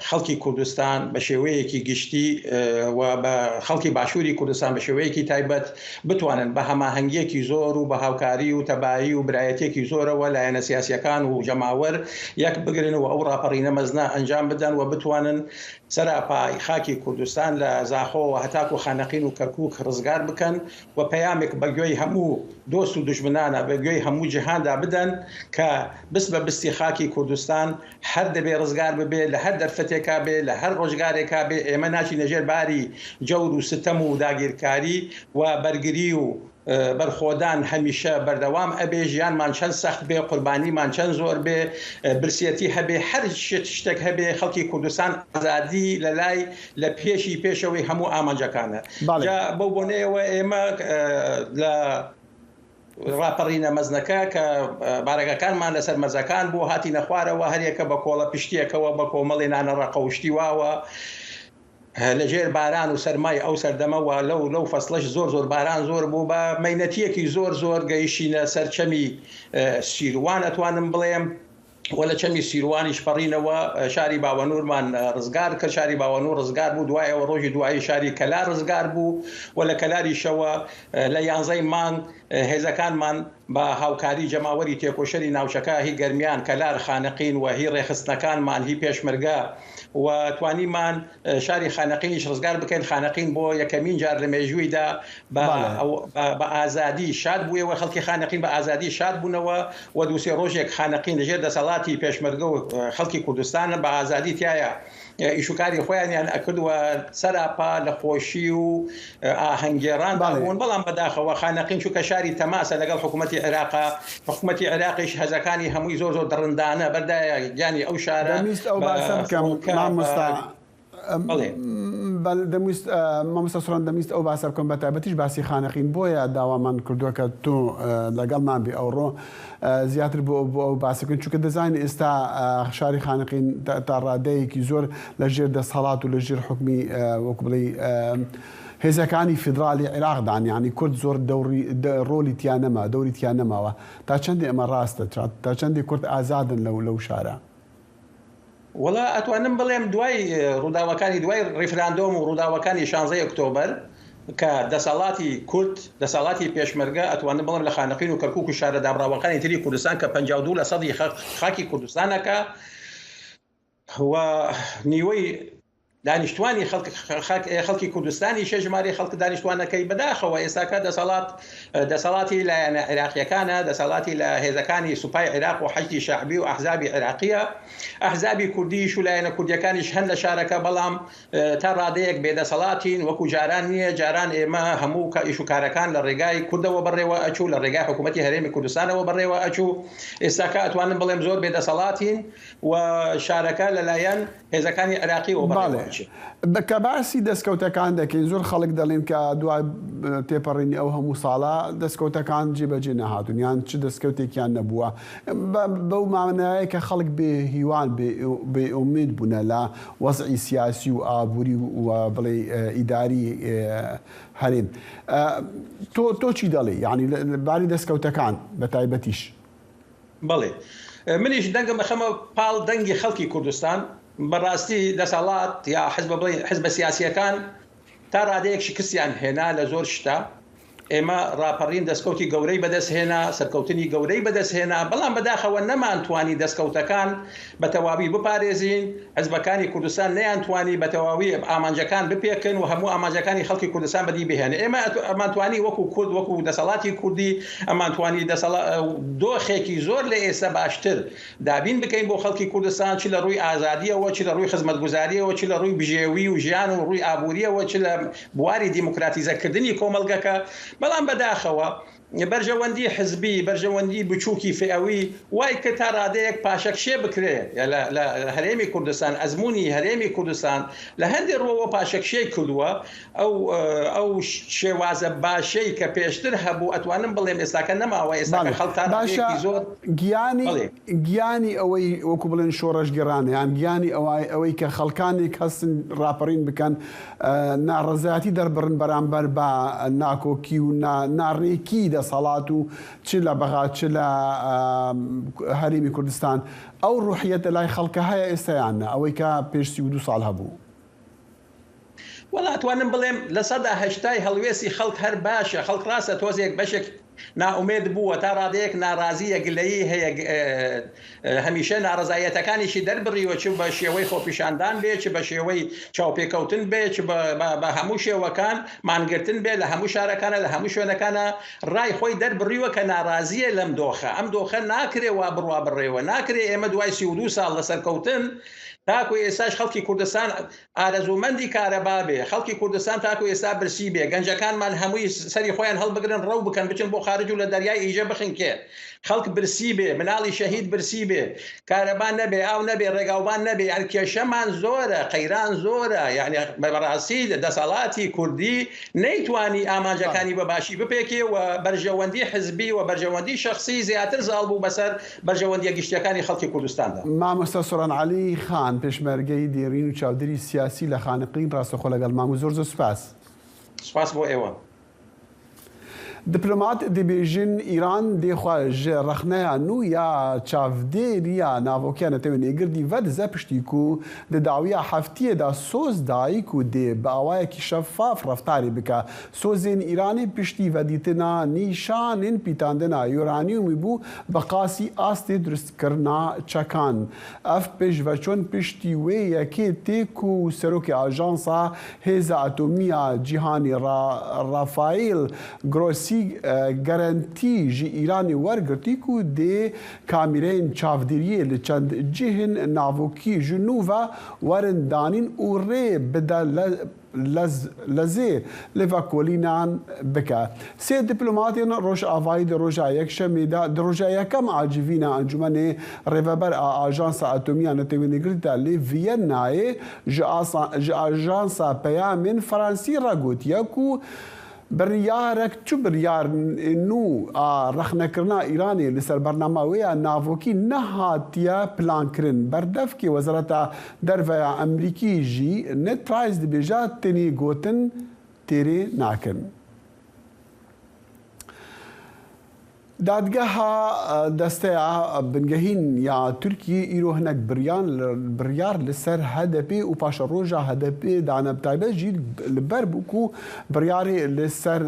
خەڵکی کوردستان بە شێوەیەکی گشتی و بە خەڵکی باشووری کوردستان بە شێوەیەکی تایبەت بتوانن بە هەماهەنگیەکی زۆر و بە هاوکاری و تەبایی و برایەتێکی زۆرەوە لایەنە سیاسیەکان و جەماوەر یەک بگرن و ئەو ڕاپەڕینە مەزنە ئەنجام بدەن و بتوانن سەراپای خاکی کوردستان لە زاخۆ و هەتاک و خانەقین و کەرکووک ڕزگار بکەن و پەیامێک بەگوێی هەموو دۆست و دوژمنانە بەگوێی هەموو جیهاندا بدەن کە بست بە بستی خاکی کوردستان هەر دەبێ ڕزگار ببێ لە هەر دەرفەتێکا بێ لە هەر ڕۆژگارێکا بێ. ئێمە ناچی نەژێر باری جەور و ستەم و داگیرکاری و بەرگری و بەرخۆدان هەمیشە بەردەوام ئەبێ. ژیانمان چەند سەخت بێ، قوربانیمان چەند زۆر بێ، برسێتی هەبێ، هەر شتێک هەبێ، خەڵکی کوردستان ئازادی لە لای لە پێشەوەی هەموو ئامانجەکانە. بەو بۆنەیەوە ئێمە لە ڕاپەڕینە مەزنەکە کە بارەکەکانمان لەسەر مەزەکان بۆ هاتینە خوارەوە هەرێکە بە کۆڵە پشتیەکەوە بە کۆمەڵی نانە ڕەقەوشتی واوە لەژێر باران و سەرمای ئەو سەردەمەوە لەو فەسڵەش زۆر باران زۆر بوو بە مەینەتیەکی زۆر گەیشتینە سەرچەمی سیروان ئەتوانم بڵێم و لە چەمی سیروانیش پەڕینەوە شاری باوەنورمان ڕزگار کە شاری باوەنور ڕزگار بوو. دوایەوە ڕۆژی دوایی شاری کەلار ڕزگار بوو و لە کەلاریشەوە لە 11 مانگ هێزەکانمان بە هاوکاری جەماوەری تێکۆشەری ناوچەکە هی گەرمیان کەلار خانەقین و هی ڕێخستنەکانمان هی پێشمەرگە و توانیمان شاری خانەقینیش ڕزگار بکەین. خانەقین بۆ یەکەمین جار لە مێژوویدا بە ئازادی شاد بوویەوە، خەڵکی خانەقین بە ئازادی شاد بوونەوە و دووسێ ڕۆژێک خانەقین لەژێر دەسەڵاتی پێشمەرگە و خەڵکی کوردستانە بە ئازادی تایە ئیشوکاری خۆیانیان ئەکردووە سەراپا لە خۆشی و ئاهەنگێڕان بوون. بەڵام بەداخەوە خانەقین چووکە شاری تەماسە لەگەڵ حکوومەتی عێراقا، حکوومەتی عێراقیش هەزەکانی هەمووی زۆر دڕندانە بەردایە گیانی ئەو شارە. مامۆستا سۆران دەمویست ئەو باسە بکەم بە تایبەتیش باسی خانەقین بۆیە داوامان کردووە کە تۆ لەگەڵمان بێ ئەوڕۆ زیاتر بۆ ئەو باسەکەن چونکە دەزانین ئێستا شاری خانەقین تا ڕادەیەکی زۆر لەژێر دەسەڵات و لەژێر حکمی وەکو بڵێ هێزەکانی فیدرالی عێراقدان، یعنی کورد زۆر ڕۆلی تیانەما دەوری تیانەماوە. تا چەندی ئەمە ڕاستە؟ تا چەندی کورد ئازادن لەو شارە؟ وڵا ئەتوانم بڵێم دوای ڕووداوەکانی دوای ڕیفراندۆم و ڕووداوەکانی 16 ئۆکتۆبەر کە دەسەڵاتی کورد دەسەڵاتی پێشمەرگە ئەتوانن بڵم لە خانەقین و کەرکووک و شارە دابراوەکانی تری کوردستان کە 52% خاکی کوردستانەکە و نیوەی دانیشتوانی خەڵکی کوردستانی شەژماری خەڵک دانیشتوانەکەی بەداخەوە ئێستاکە دەسەڵاتی لە عێراقیەکانە دەسەڵاتی لە هێزەکانی سوپای عێراق و حەشتی شەعبی و ئەحزابی عێراقیە ئەحزابی کوردیش و لایەنە کوردیەکانیش هەن لە شارەکە بەڵام تا ڕادەیەک بێدەسەڵاتین وەکو جاران نییە جاران ئێمە هەموو ئیش و کارەکان لە ڕێگای کوردەوە بەڕێوە ئەچوو لە ڕێگای حکوومەتی هەرێمی کوردستانەوە بەڕێوە ئەچوو ئێستاکە ئەتوانن بڵێم زۆر بێدەسەڵاتین و شارەکە لەلایەن هێزەکانی عێراقی و بەڕێوە بەکە باسی دەستکەوتەکان دەکەین زۆر خەڵک دەڵێن کە دوای تێپەڕینی ئەو هەموو ساڵە دەستکەوتەکان جێبەجێ نەهاتون یان چ دەستکەوتێکیان نەبووە بەو مامنایە کە خەڵک بێ هیوان بێ ئومید بوونە لە وەزعی سیاسی و ئابووری و بڵێ ئیداری هەرێم تۆ چی دەڵێ یعنی باری دەستکەوتەکان بە تایبەتیش بەڵێ منیش دەنگم بەخەمە پاڵ دەنگی خەڵکی کوردستان بەڕاستی دەسەڵات یا حزب سیاسیەکان تا ڕادەیەک شکستیان هێنا لە زۆر شتا ئێمە ڕاپەڕین دەستکەوتی گەورەی بەدەستهێنا سەرکەوتنی گەورەی بەدەستهێنا بەڵام بەداخەوە نەمانتوانی دەستکەوتەکان بە تەواوی بپارێزین حزبەکانی کوردستان نەیانتوانی بە تەواوی ئامانجەکان بپێکن و هەموو ئامانجەکانی خەڵکی کوردستان بەدی بهێنێ ئێمە ئەمانتوانی وەکو کورد وەکو دەسەڵاتی کوردی ئەمانتوانی دۆخێکی زۆر لە ئێستا باشتر دابین بکەین بۆ خەڵکی کوردستان چ لە ڕووی ئازادیەوە چ لە ڕووی خزمەتگوزاریەوە چ لە ڕووی بژێوی و ژیان و ڕووی ئابووریەوە چ لە بواری دیموکراتیزەکردنی کۆمەلگەکە بەڵام بەداخەوە بەرژەوەندی حزبی بەرژەوەندی بچووکی فئەوی وای کە تا ڕادەیەک پاشەکشێ بکرێ لە هەرێمی کوردستان ئەزمموی هەرێمی کوردستان لە هەندێک ڕۆوە پاشەکشەی کردووە ئەو شێوازە باشەی کە پێشتر هەبوو ئەتوانم بڵێم ئێستاکە نەماوە ئێستا خەڵک زۆر گیانی ئەوەی وەکو بڵێن شۆڕەش گەڕانە یان گیانی ئەوەی کە خەڵکانێک هەستن ڕاپەڕین بکەن ناڕەزایەتی دەربڕن بەرامبەر بە ناکۆکی و ناڕێکی دەسەڵات و چ لە بەغا چ لە هەرێمی کوردستان ئەو ڕوحیەتە لای خەڵکە هەیە ئێستایانە ئەوەی کە پێش 32 ساڵ هەبوو وڵاتوانم بڵێم لە 180 هەڵوێستی خەڵک هەر باشە خەڵک ڕاستە تۆزێک بەشێک ناومێد بووە تا ڕادەیەک ناڕازیە گلەیی هەیە هەمیشە ناڕزایەتەکانیشی دەربڕیوە چ بە شێوەی خۆپیشاندان بێ چ بە شێوەی چاوپێکەوتن بێ چ بە هەموو شێوەکان مانگرتن بێ لە هەموو شارەکانە لە هەموو شوێنەکانە ڕای خۆی دەربڕیوە کە ناڕازیە لەم دۆخە ئەم دۆخە ناکرێ وا بڕوا بڕێوە ناکرێ ئێمە دوای 32 ساڵ لەسەرکەوتن تاکو ئێستاش خەڵکی کوردستان ئارەزومەندی کارەبا بێ خەڵکی کوردستان تاکو ئێستا برسی بێ گەنجەکانمان هەمووی سەری خۆیان هەڵبگرن ڕەو بکەن بچن بۆ خارج و لە دەریای ئیژە بخن کێ خەڵک برسی بێ مناڵی شەهید برسی بێ کارەبان نەبێ ئاو نەبێ ڕێگاوبان نەبێ کێشەمان زۆرە قەیران زۆرە یعنی بەڕاستی دەسەڵاتی کوردی نەیتوانی ئامانجەکانی بەباشی بپێکێ و بەرژەوەندی حزبی و بەرژەوەندی شخصی زیاتر زاڵ بوو بەسەر بەرژەوەندیە گشتیەکانی خەڵکی کوردستاندا مامۆستا سۆران عەلی خان پێشمەرگەی دێڕین و چاودێری سیاسی لە خانقین ڕاستەخۆ لەگەڵ مام و زۆر سوپاس بۆ ئێوە دیپلۆمات دەبێژن ئیران دێخواژە ڕەخنەیان و یا چاودێریە ناوۆکیانەتەوێن ئێگردی ڤەدزە پشتیک و دەداویە هەفتیەدا سۆز دایک و دێ بە ئاوایەکی شەفاف ڕەفتاری بکە سۆزێن ئیرانی پشتی ڤەدیتنا نیشانên پیتاندنا یۆرانیومی بوو بە قاسی ئاستێ دروستکردنا چەکان ئەف پێشڤەچۆن پشتی وێ یەکێ تێک و سەرۆکی ئاژانسا هێزە ئەتۆمیە جیهانی ڕافایل گرۆسی گەرنتی ژی ئیرانی وەرگرتی و دێ کامیرەین چاودێریە لە چەند جێهن ناوۆکی ژنوڤە وەرندانین و ڕێ بدە لەزێ لێڤەکۆلینان بکە سێ دیپلۆماتێن ڕۆژئاوایی ڕۆژا یەکشەمێدا ڕۆژا یەکەم ئاجیڤینە ئەنجومەنێ ڕێڤەبەر ئاژانسا ئەتۆمیە نەتەوێنێگرتە لێ ڤیەنایێ ژ ئاژانسا پەیامێن فەرەنسی ڕەگوتیەک و بڕیارێک چ بڕیار نو ڕەخنەکردنا ئیرانی لەسەر بەرنامەوەیە ناوۆکی نەهاتیە پلانکردن بەردەفکی وەزارەتە دەرڤەیە ئەمریکی ژی نەترایز دەبێژە تێنی گوتن تێرێ ناکەن. دادگاها دەستەیە بنگەهین یا تورکی ئیرۆ هەنێک بڕیار لەسەر هەدەپێ و پاشە ڕۆژە هەدەپێ دانەبتایبەتژی لەبەر بووکو بڕیارێ لەسەر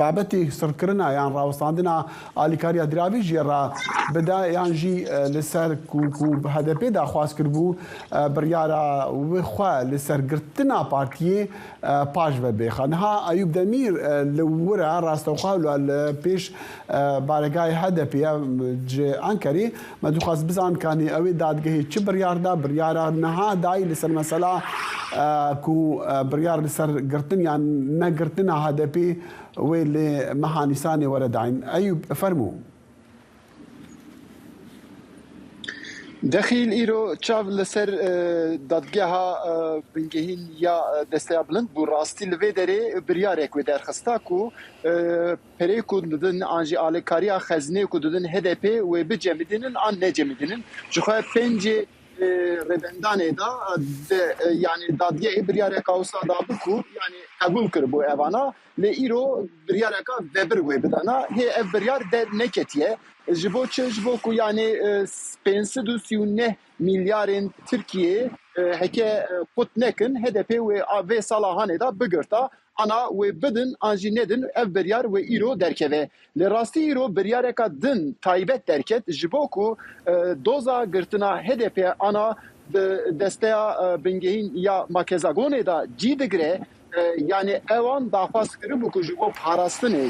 بابەتی سڕکردنا یان ڕاوەستاندنا ئالیکاریە دراوی ژێڕا بدا یانژی لەسەر هەدەپێ داخواست کرد بوو بڕیارە وخوا لەسەر گرتنا پارتیێ پاش بەبێخە نها ئەیوب دەمیر لە ورە ڕاستەوخوا لە پێش بارگای هەدەپێ ئەنکەری مەدوخواست بزانکانی ئەوێ دادگەهی چ بڕیاردا بڕیارە نەها دای لەسەر مەسەلا کو بڕیار لەسەر گرتن یان نەگرتنا هەدەپێ وێ لێ مەهانیسانی وەرەداین ئەیوب فەرموو دەخیل ئیرۆ چاو لەسەر دادگەها بنگەهین یا دەستەیا بلند بوو ڕاستی لەوێ دەرێ بریارێک وێ دەرخستا و پەرەی کو ددن ئاژی ئالێکاریە خەزنێ کو ددن هەدەپێ وێ بجەمیدنن ئان نەجەمیدنن جخوا پێنجێ ڕێبەندانێدا یعنی دادگەهی بریارێکا وسادا بکو یعنی قبول کرد بۆ ئەوانە لە ئیرۆ بریارێکا vebir wê bidana hê ev biryar neketiye ji bo çi ji bo ku yanî 539 milyarên Tirkiyê heke qut nekin HDP vê sala hanê da bigirta ana wê bidin an jî nedin ev biryar wê îro derkeve li rastî îro biryareka din taybet derket ji bo ku doza girtina HDP ana desteya bingehîn ya Makezagonê da cî digire yani evan daxwast kiribû ku ji bo parastinê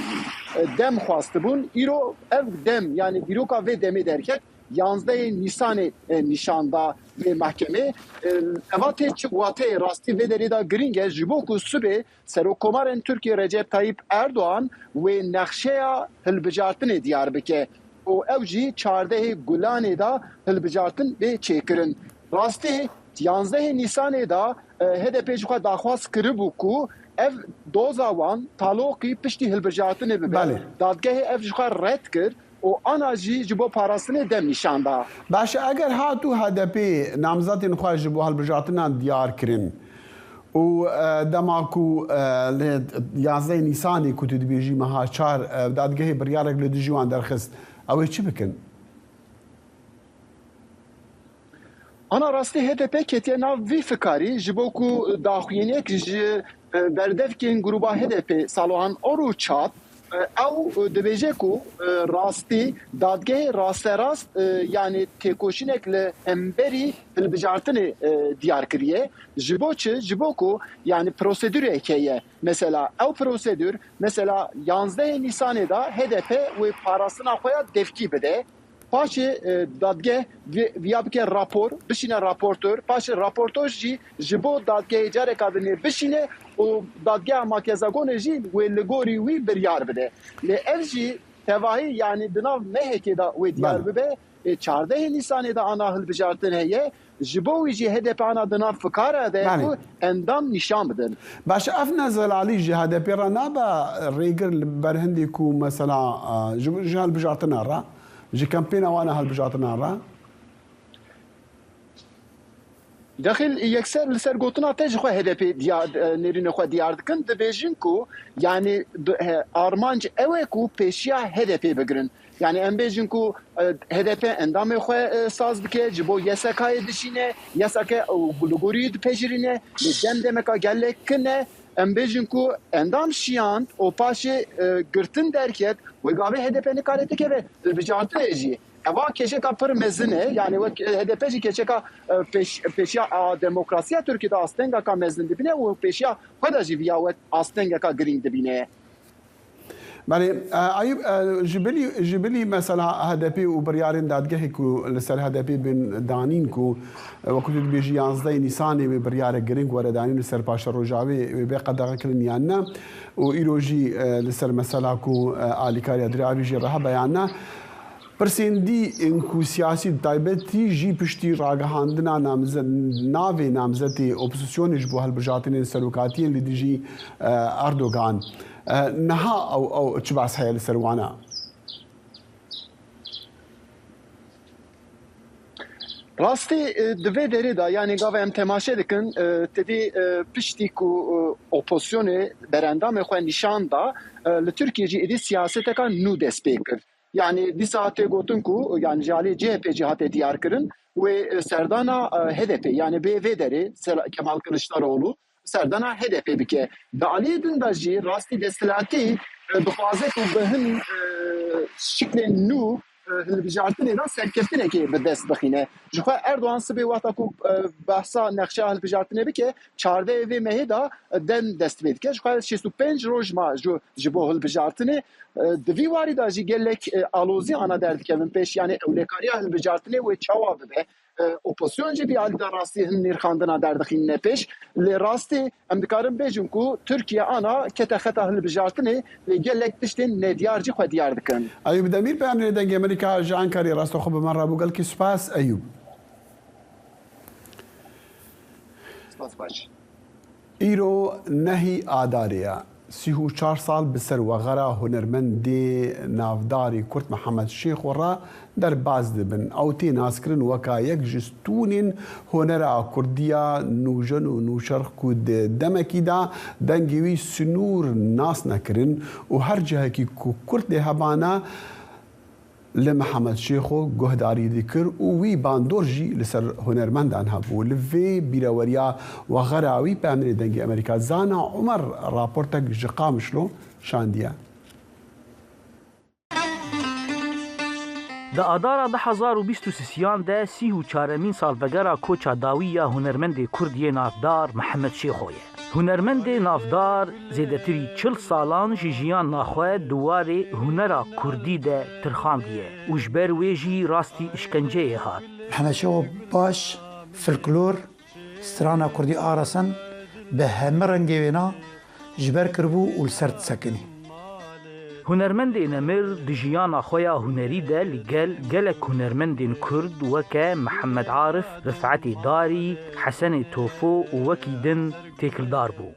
dem xwastibûn îro ev dem yani dîroka vê demê derket 11 Nisanê nîşanda vê mahkemê eva tê çi wateyê rastî vê derê da giring e ji bo ku sibê Serokkomarên Tirkiye Recep Tayyip Erdoğan wê nexşeya hilbijartinê diyar bike û ev jî 14 Gulanê da hilbijartin vê çêkirin rastî 11 Nisanê da HDP ji xwe daxwast kiribû ku ev doza wan talokî piştî hilbijartinê bibe dadgehê ev ji xwe red kir û ana jî ji bo parastinê dem nîşanda. Baş eger hatû HDP namzatên xwe ji bo hilbijartinan diyar kirin û dema ku lê 11 Nîsanê ku tu dibêjî meha çar dadgehê biryarek li dijî wan derxist ew ê çi bikin? Ana rastî HDP ketiye nav vî fikarî ji bo ku daxuyînek ji berdevkên gruba HDP salohan oru çat ew dibêje ku rastî dadgehê rasterast yani têkoşînek li hemberî hilbijartinê diyar kiriye ji bo çi ji bo ku yani prosedürek heye mesela ew prosedür mesela 11 Nîsanê da HDP wê parastina xwe ya devkî bide paşê dadgeh viya bike rapor bişîne raportör paşê raportör jî ji bo dadgehê careka dinê bişîne û dadgeha Makezagonê jî wê li gorî wî biryar bide lê ev jî tevahî yani di nav mehekê da wê diyar bibe 14 Nîsanê da ana hilbijartin heye ji bo wî jî HDP ana di nav fikara de ku endam nîşan bidin. Baş ev nezelalî ji HDP re nabe rêgir li berhindê ku mesela ji hilbijartina re ji kampêna wan a hilbijartinan re Dexil yekser li ser gotina te ji xwe HDP nêrînê xwe diyar dikin dibêjin ku yani armanc ew e ku pêşiya HDP bigirin. Yani em bêjin ku HDP endamê xwe saz bike ji bo YSK'yê dişîne YSK li gorî dipejirîne lê dem demeka gelek kine em bêjin ku endam şiyand û paşê girtin derket wê gavê HDP nikare dikeve hilbijartinê jî eva keşeka pir mezin e yani HDP jî keşeka pêşiya demokrasiya Tirkiyeyê astengeka mezin dibîne û pêşiya xwe de jî viya we astengeka girîng dibîne. Belê Eyûb ji bilî mesela HDP û biryarên dadgehê ku li ser HDP bin danîn ku wekû tu dibêjî 11 Nîsanê wê biryarek girîng were danîn li ser paşa rojavê wê bê qedexikirin yan ne û îro jî li ser mesela ku alîkariya diravî jî reha beyan ne pirsêndî ku siyasî taybetî jî piştî ragihandina navê namzetê opozisyonê ji bo hilbijartinên serokatiyên li dijî Erdogan neha ew çi bas heye li ser wana? راستی دوی دری دا یعنی گاو ام تماشه دکن تدی پشتی کو اپوزیسیون برندام خو نشان دا لترکیه جی ادی سیاست کان نو دسپیکر yani di saate gotun ku yani jali CHP cihate diyar kırın ve serdana HDP yani BVD'leri Kemal Kılıçdaroğlu serdana HDP bike da aliyedin da ji rasti destilati bixwaze ku behin şeklen nu hilbijartine da serkeftine ki be dest bixine jixwe Erdoğan sibe wata ku bahsa nexşa hilbijartine bike çarde evi mehe da den dest bedike jixwe 65 roj ma ji bo hilbijartine دوی واری داجی گلک آلوزی آنا درد که من پیش یعنی اولکاری هل بجارتنه و چاوا بده اپوزیسیون جی بیال در راستی هن نیرخاندنا دردخین نپیش لی راستی امدکارم بیجم کو ترکیه آنا کتا خطا هل بجارتنه لی گلک تشتین ندیار جی خود دیار دکن ایوب دمیر بیان ریدنگ امریکا جان کاری راستو خوب من رابو گل کی سپاس ایوب سپاس باش ایرو نهی آداریا 34 سال بسر وغرا هنرمندی نافداری کرد محمد شیخ ورا در باز دبن او تی ناسکرن وکا یک جستونین هنرا کردیا نوجن و نوشرخ کود دمکی دا دنگوی سنور ناس نکرن و هر جهه کی کرد هبانا لمحمد شیخو گهداری ذکر وی باندور جی لسر هنرمندان هبو لفی بیراوریا و غراوی پامن دنگی امریکا زانا عمر راپورتک جقامشلو شاندیا دا آدارا 2023 ده 34 سال وگرا کوچا داویه هنرمند کردی نافدار محمد شیخویه. هنرمند نافدار زیدتری 40 سالان جیان ناخواه دواره هنرا کردی ده ترخاندیه. وجبر ویجی راستی اشکنجه هات. محمد شیخو باش فلکلور سترانا کردی آرسن به همه رنگیوینا جبر کربو و لسرد سکنی. هنرمند نمر دجیان خویا هنری ده لگل گلک هنرمند کرد وکا محمد عارف رفعتی داری حسن توفو وکی دن تکل دار بو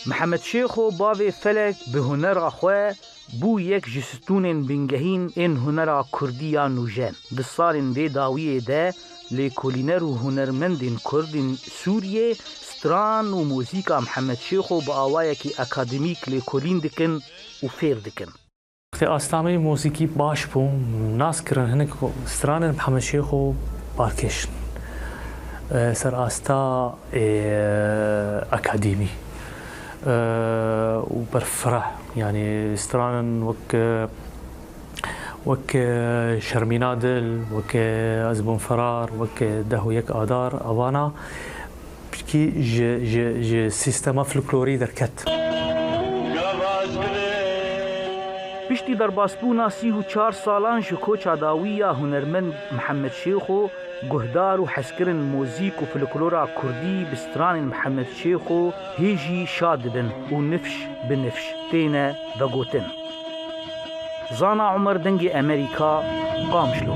محمد شیخو باوی فلک به هنر خواه بو یک جستون بنگهین این هنرا کردیا نوجن دسالین دی داویه ده لیکولینر و هنرمندین کردین سوریه ستران و موزیکا محمد شیخو با آوائه کی اکادمیک لیکولین دکن و فیر دکن وقتی آستامی موسیقی باش بوم ناس کرن هنک ستران محمد شیخو بارکشن سر آستا اکادمی وبرفرح يعني ستران وك شرمينادل وك أزبون فرار وك دهو يك آدار أوانا بشكي ج سيستما فلكلوري دركت پشتی در باسپونا 34 سالان شکوچا داویه هنرمند محمد شیخو گهدار و حسکرن موزیک و فلکلورا کردی بستران محمد شیخو هیجی شاد بن و نفش بنفش تینا و گوتن زانا عمر دنگی امریکا قامشلو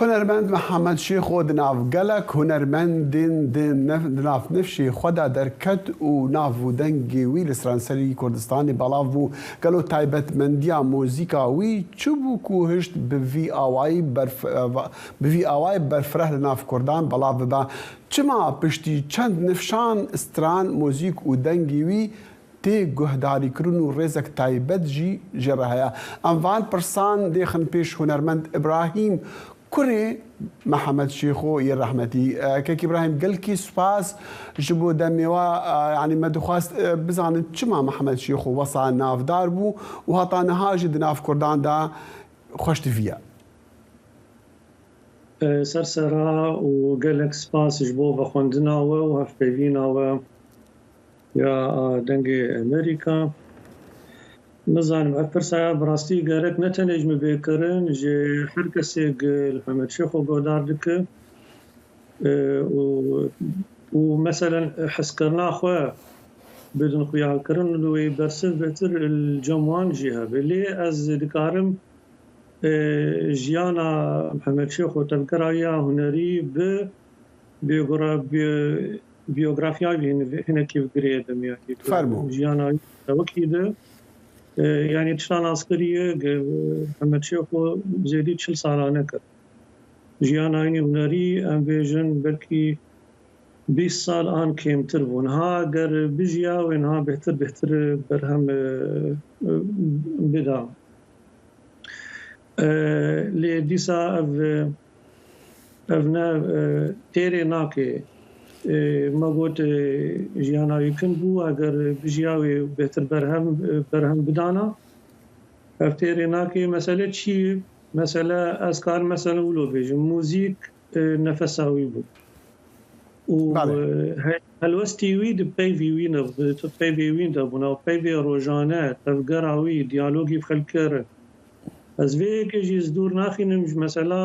هنرمند محمد شیخو دناف گلک هنرمند دناف نفشی خدا درکت و ناف و دنگی وی لسرانسری کردستانی بلاو و گلو تایبت مندیا موزیکا وی چوبو کو هشت بوی آوائی برفره لناف کردان بلاو با چما پشتی چند نفشان استران موزیک و دنگی وی تی گهداری کرن و رزق تایبت جی جرهیا انوان پرسان دیخن پیش هنرمند ابراهیم كوري محمد شيخو يا رحمتي كيك ابراهيم قال كي سباس جبو دميوا يعني ما دخواست بزعن تشما محمد شيخو وصى ناف داربو وهطانا هاجد ناف كردان دا خوشت فيها سرسرا وقال لك سباس جبو بخوندنا وهفبينا يا دنجي امريكا نظام أكثر براستي قالك نتنجم بكرن جي حركة محمد شيخ وقدار دك ومثلا حسكرنا أخوة بدون خويا كرن لو برسل بتر الجموان جيها باللي از ذكارم ژیانە محەممەد شێخ و تەبگەرایە هوەری بیۆگرافیاوی هەنێکی گرێ دەمیانی ژیاناوی وەکی دە یعنی تشتان ئاسکریە محەممەد شێخ و زێدی 40 ساڵانە کرد ژیاناوی هوەری ئەم بێژن بەلکی 20 سال آن کمتر بوون ها گەر بژیا و اینها بهتر بەرهەم بدا لێ دیسا ئەڤنە تێرێ ناکێ مەگوت ژیاناویکن بوو ئەگەر بژیاوێ بهتر بەرهەم بدانا ئەف تێرێ ناکێ مەسەلە چی مەسەلە ئەسکار مەسەلە ولۆ بێژم موزیک نەفەساوی بوو هەلوەستی وی پەیوی وین دەبوونا و پەیوێ ڕۆژانە تەفگەراوی دیالۆگی خەلکەرە ئەس vêyekê ji dûr naxînim ji mesela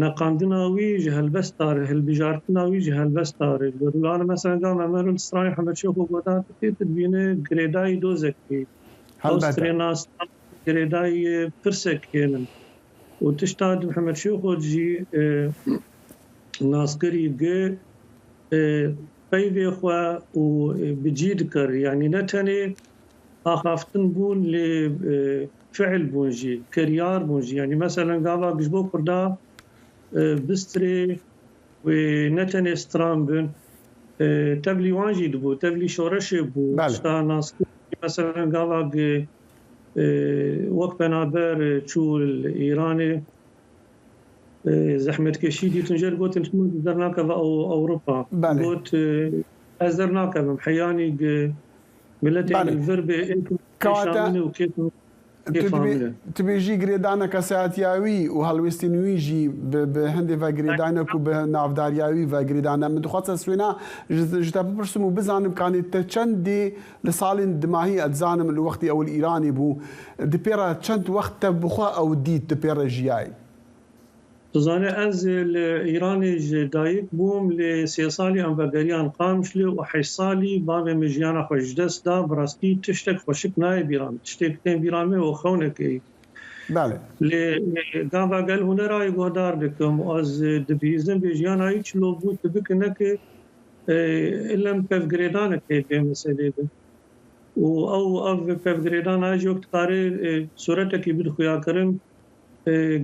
neqandina wî ji helbestar e hilbijartina wî ji helbestar e rûlana mesela ga me merû stranê Hemed Şêx û godan tê dibîne girêdayî dozekê strêna girêdayî pirsek hênin û tişta di Hemed Şêx jî naskirî gi peyvê xwe û bi cî dikir yanî ne tenê axaftin bûn lê فعل بونجي كريار بونجي يعني مثلا قاوا جبو كردا بستري ونتني سترامبن تبلي وانجي دبو تبلي شورش بو شتا ناس مثلا قاوا وقت بنابر شو الايراني زحمه كشيدي تنجر قلت انتم درناك او اوروبا قلت ازرناك محياني ملتي الفرب انتم تبێژی گرێدانەکە ساتیاوی و هەڵوێستی نوێژی بە هەندێک بە گرێدانێک و بە ناوداریاوی بە گرێدانە من دخواتە سوێنە ژتە بپرسم و بزانم کانێت تە چەندێ لە ساڵین دماهی ئەتزانم لە وەختی ئەوەل ئیرانی بوو دپێرە چەند وەختە بخوا ئەو دیت دپێرە ژیایی تزانێ ئەز لە ئیرانی دایک بووم لێ 3 ساڵی ئەمڤەگەریان قامش لێ و 8 ساڵی بابێ من ژیانە خۆش دەستدا بڕاستی تشتێک خۆشک نایە بیران تشتێک تێن بیرامێ و خەونەکەی لێ گاڤەگەل هونەرایی گۆدار دەکەم و ئەز دەبیزم بێ ژیانایی چلۆ بوو بکنەکە لەم پەفگرێدانەکەی پێ مەسەلێ بن و ئەو پەفگرێدان ئاژۆک تقارێ سورەتێکی بدخویاکردن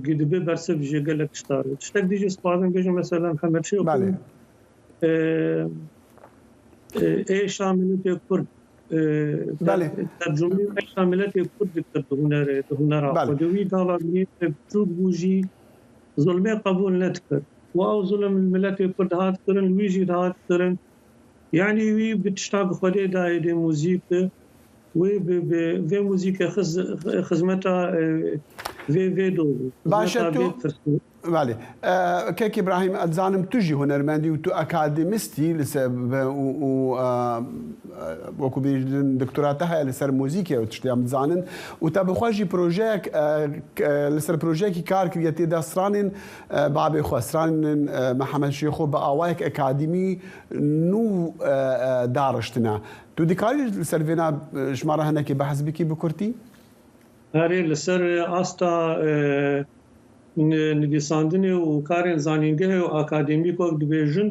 گدبه برسه بجه گلک شتاره تشتک دیجی سپادم بجه مثلا محمد شیخ ای شاملت کرد ترجمه ای شاملت کرد کرد هنر خودوی دالا بینید تود بوجی ظلمه قبول نتکرد و او ظلم الملت کرد هات کرن ویجی هات کرن یعنی وی بتشتاق خوده دایده موزیک وی به موزیک خدمتا باشە بله کەک ئیبراهیم ئەتزانم توژی هوەرمەندی و تو ئەکادمیستی وەکو بێژن دکتۆراتە هەیە لەسەر موزیکە و تشتیان بزانن و تا بخواژی پرۆژەیەک لەسەر پرۆژەیەکی کار کردە تێدا سرانین بابێخوا سرانین محەممەد شێخۆ بە ئاوایەک ئەکادمی نو داڕشتنە تو دیکاری لەسەر وێنا ژمارە هەنێکی بەحەز بکی بکورتی هەرێ لەسەر ئاستا نویساندنê û karên zanîngehê û akademîk wek dibêjin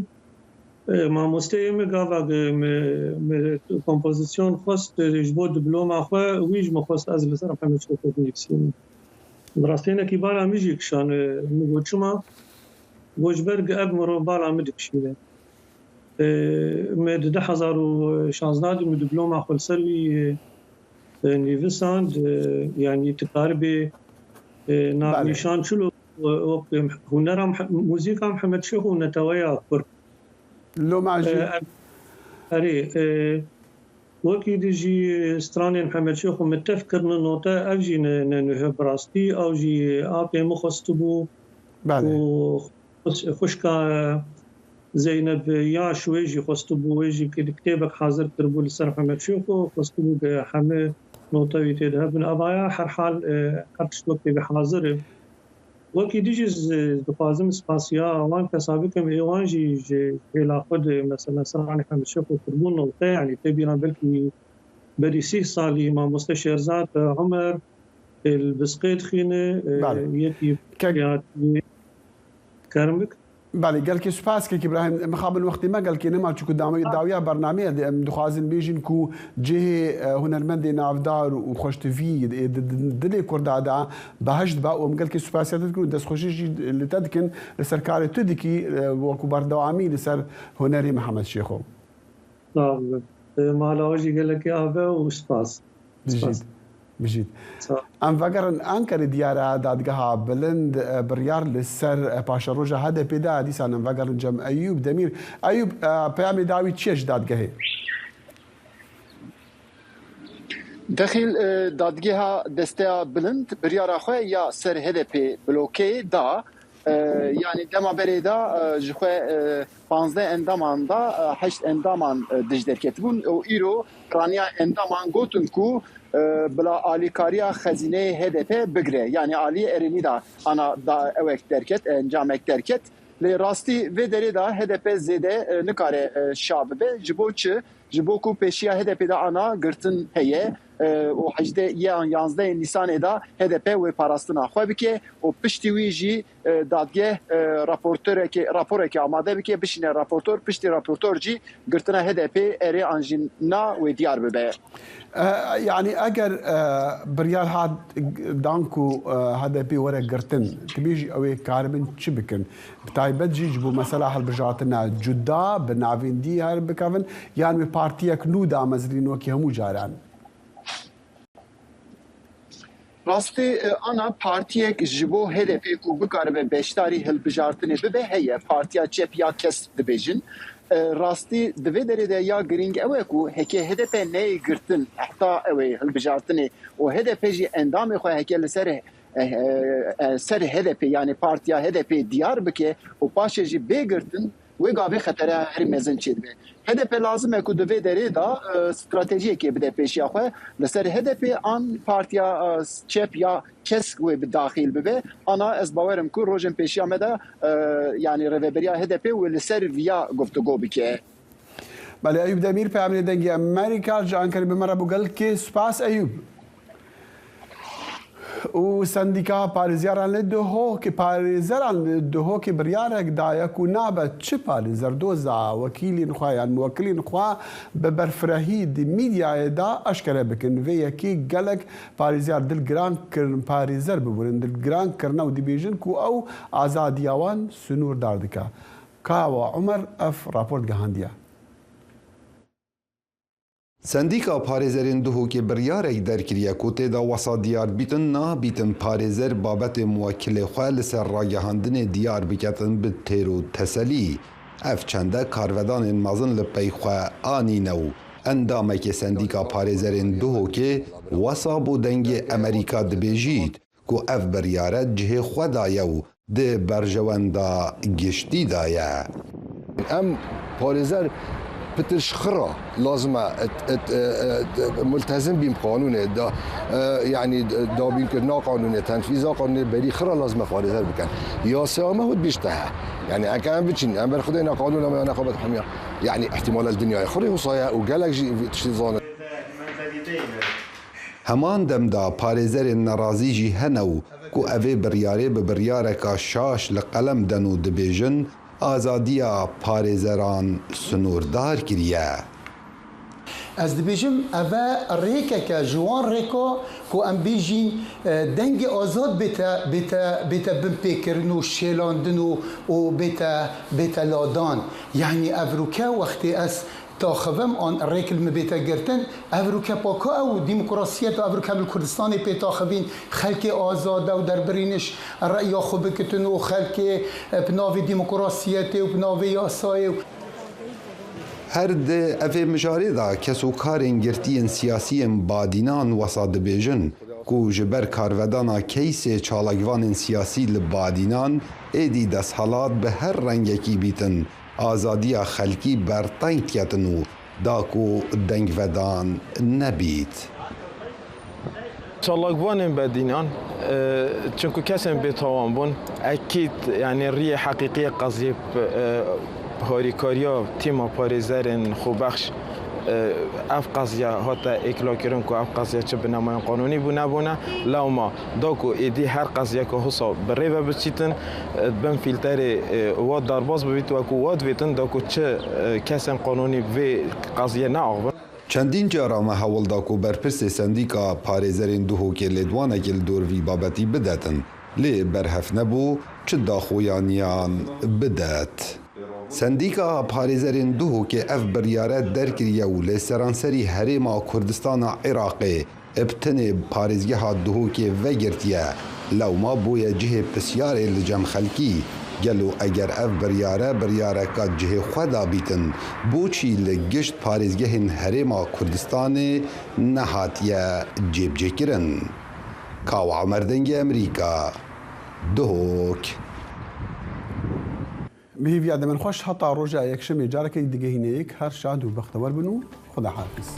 mamosteyê me gava me kompozisyon xwest ji bo diploma xwe wî ji me xwest ez li ser Hemed Şêx nivîsînim. Rastênekî bala min jî kişan min got çima got ji ber ev mirov bala min dikişîne. Me di 2016 min diploma xwe li ser wî nivîsand yanî tikaribê نشان شلو هنرا موسيقى محمد شيخ ونتويا كرد لو معجي اري وكي ديجي ستراني محمد شيخ متفكر نوتا اجي نهب براستي او جي ابي مخستبو وخشكا زينب يا شويجي خستبو ويجي كتابك حاضر تربو لسر محمد شيخ خستبو بحمي نوتاوي تذهب من أبايا هر حال قرش وقت بحاضر وكي ديجي دفازم سباسيا وان كسابقا ايوان جي لا خد مثلا سرعاني حمد شيخ وكربون نوتا يعني تبينا بلكي بري 6 صالي مع مستشير ذات عمر البسقيت خينه يتي كرمك بله قال که سپاس که ابراهیم مخابن وقتی ما قال که نما چکو داویا برنامه دخوازن بیجن کو جه هنرمند نافدار و خوشتوی دلی کردادا بهشت با و قال که سپاسیت کو دست خوشش لتدکن لسرکار تدکی وکو بردوامی لسر هنری محمد شیخو مالاوجی قال لك ابا وسپاس بجید ام وگرن انکر دیاره دادگاه بلند بریار لسر پاشا روژه هده پیدا دیسان ام وگرن جم ایوب دمیر ایوب پیام داوی چیش دادگاهی داخل دادگاه دسته بلند بریار خواه یا سر هده پی بلوکه دا yani dema bereda ji xwe 15 endaman da 8 endaman dij derketibûn û îro kraniya endaman gotin ku bila alîkariya xezîneyê HDP bigire yani aliyê Erênî da ana da ewek derket encamek derket lê rastî vê derê da HDP zêde nikare şa bibe ji bo çi ji bo ku pêşiya HDP da ana girtin heye û hejde yan 11 Nîsanê da HDP wê parastina xwe bike û piştî wî jî dadgeh raporekê amade bike bişîne raportor piştî raportor jî girtina HDP erê an jî na wê diyar bibe. يعني اگر بريال هاد دانكو HDP ورا قرتن تبيجي او كاربن تشبكن بتايبت جيجبو مثلا هالبجاتنا جدا بنافين دي هار بكافن يعني بارتيك نودا مزرين وكي همو جاران راستی انا پارتیک جبو HDP کو بکاره به بیشتری هالبجارتنه ببه هي پارتیا چپ یا کس دبیجن راستی دوی دری ده یا گرینگ اوه کو هکی HDP نی گرتن حتی اوه هالبجارتنه و HDP جی اندام خواه هکی لسر HDP yani partiya HDP diyar bike و پاشه جی بگرتن و گاوی خطره هر مزن چید به HDP لازم ہے کو دوی دری دا استراتژی که بده پیشی خواه لسر HDP آن partiya چپ یا کس و بداخل ببه انا از باورم کو روزن پیشی آمده yani رهبری HDP و لسر ویا گفتگو بکه. بله ایوب دمیر پیامنی دنگی امریکا جان کری بمره بگل که سپاس ایوب و سندیکا پارێزیاران لێ دۆهۆ کە پارێزەران دۆهۆ کە بڕیارێک دایەک و نابێت چ پارێزەر دۆزا وەکیلین خوایان موەکلین خوا بە بەرفرەهی میدیایەدا ئەشکەرە بکەن vê yekî gelek parêziyar dilgiran kirin parêzer bibûnin dilgiran kirine û dibêjin ku ew azadiya wan sunûrdar dike. Kawa Umer ev rapor gihandiye. سندیکا پارێزerên duhokê biryarek derkiriye ku têda wesa diyar bîtin nabîtin parêzer babetê muwekilê xwe li ser ragihandinê diyar biketin bi têr û teselî. Ev çende karvedanên mezin li pey xwe anîne û endamekê sendîka parêzerên duhokê wesa bû dengê Amerîka dibêjît ku ev biryare cihê xwe daye û di berjewenda giştî daye. Em parêzer بتش خرا لازم ملتزم بیم قانونه دا يعني دابين كرنا قانونه تنفيذ قانونه بري خرا لازم فارزر بكن يا سامه ود بيشتها يعني اكان بتشين امر خدينا قانون ما نقابه حميه يعني احتمال الدنيا خري وصايا وقالك تشيزان همان دمدا پارێزerên nerazî jî hene û ku evê biryarê bi biryareka şaş li qelem den û dibêjin azadiya parêzeran sunûrdar kiriye. Ez dibêjim ev e rêkeke ji wan rêko ku em bêjîn dengê azad bête binpêkirin û şêlandin û bête ladan. Yani ev rûke wextê ez taxivim an rêkil me bête girtin ev rûke paka ew demokrasiyet ev rûke bil Kurdistanê pê taxivîn xelkê azad ew derbirîniş reya xwe bikitin û xelkê bi navê demokrasiyetê û bi navê yasayê her di evê mijarê da kesûkarên girtiyên siyasiyên badînan wesa dibêjin ku ji ber karvedana keysê çalakvanên siyasî li badînan êdî desthilat bi her rengekî bîtin azadiya xelkî berteng diketin û da ku dengvedan nebît. çalakvanên bedînan çunku kesên bêtawan bûn ekîd yani riyê heqîqiye qeziyê harîkariya tîma parêzerên xwebexş اف قضيه هاتا اکلاکرن کو اف قضيه چه بنامه قانونی بو نبونه لو ما داکو ایدی هر قضيه که حساب بره بچیتن بن فیلتر واد درباز ببیت و کو واد ویتن داکو چه کسن قانونی و قضيه نه چندین جارا ما هەوڵدا و بەرپرسێ سندیکا پارێزەرên دوهۆکێ لێدوانێکی دۆروی بابەتی بدەتن لێ بەرهەف نەبوو چ داخۆیانیان بدات. سندیکا پارێزەرên دوهۆکێ ئەف بڕیارە دەرکریە و لێ سەرانسەری هەرێما کوردستانە عێراقê ئەبتنێ پارێزگەها دوهۆکێ vegirtiye lewma bûye cihê pisyarê li cem xelkî gelo eger ev biryareka cihê xwe da bîtin boçî li gişt parêzgehên Herêma Kurdistanê nehatiye cêbcêkirin. Kawa Merdengê Emerîka Duhok. بهیویا دەمەن خۆش هەتا ڕۆژە یەکشەمێ جارەکەی دیگەهینەیەک هەر شاد و بەختەوەر بن و خدا حافظ.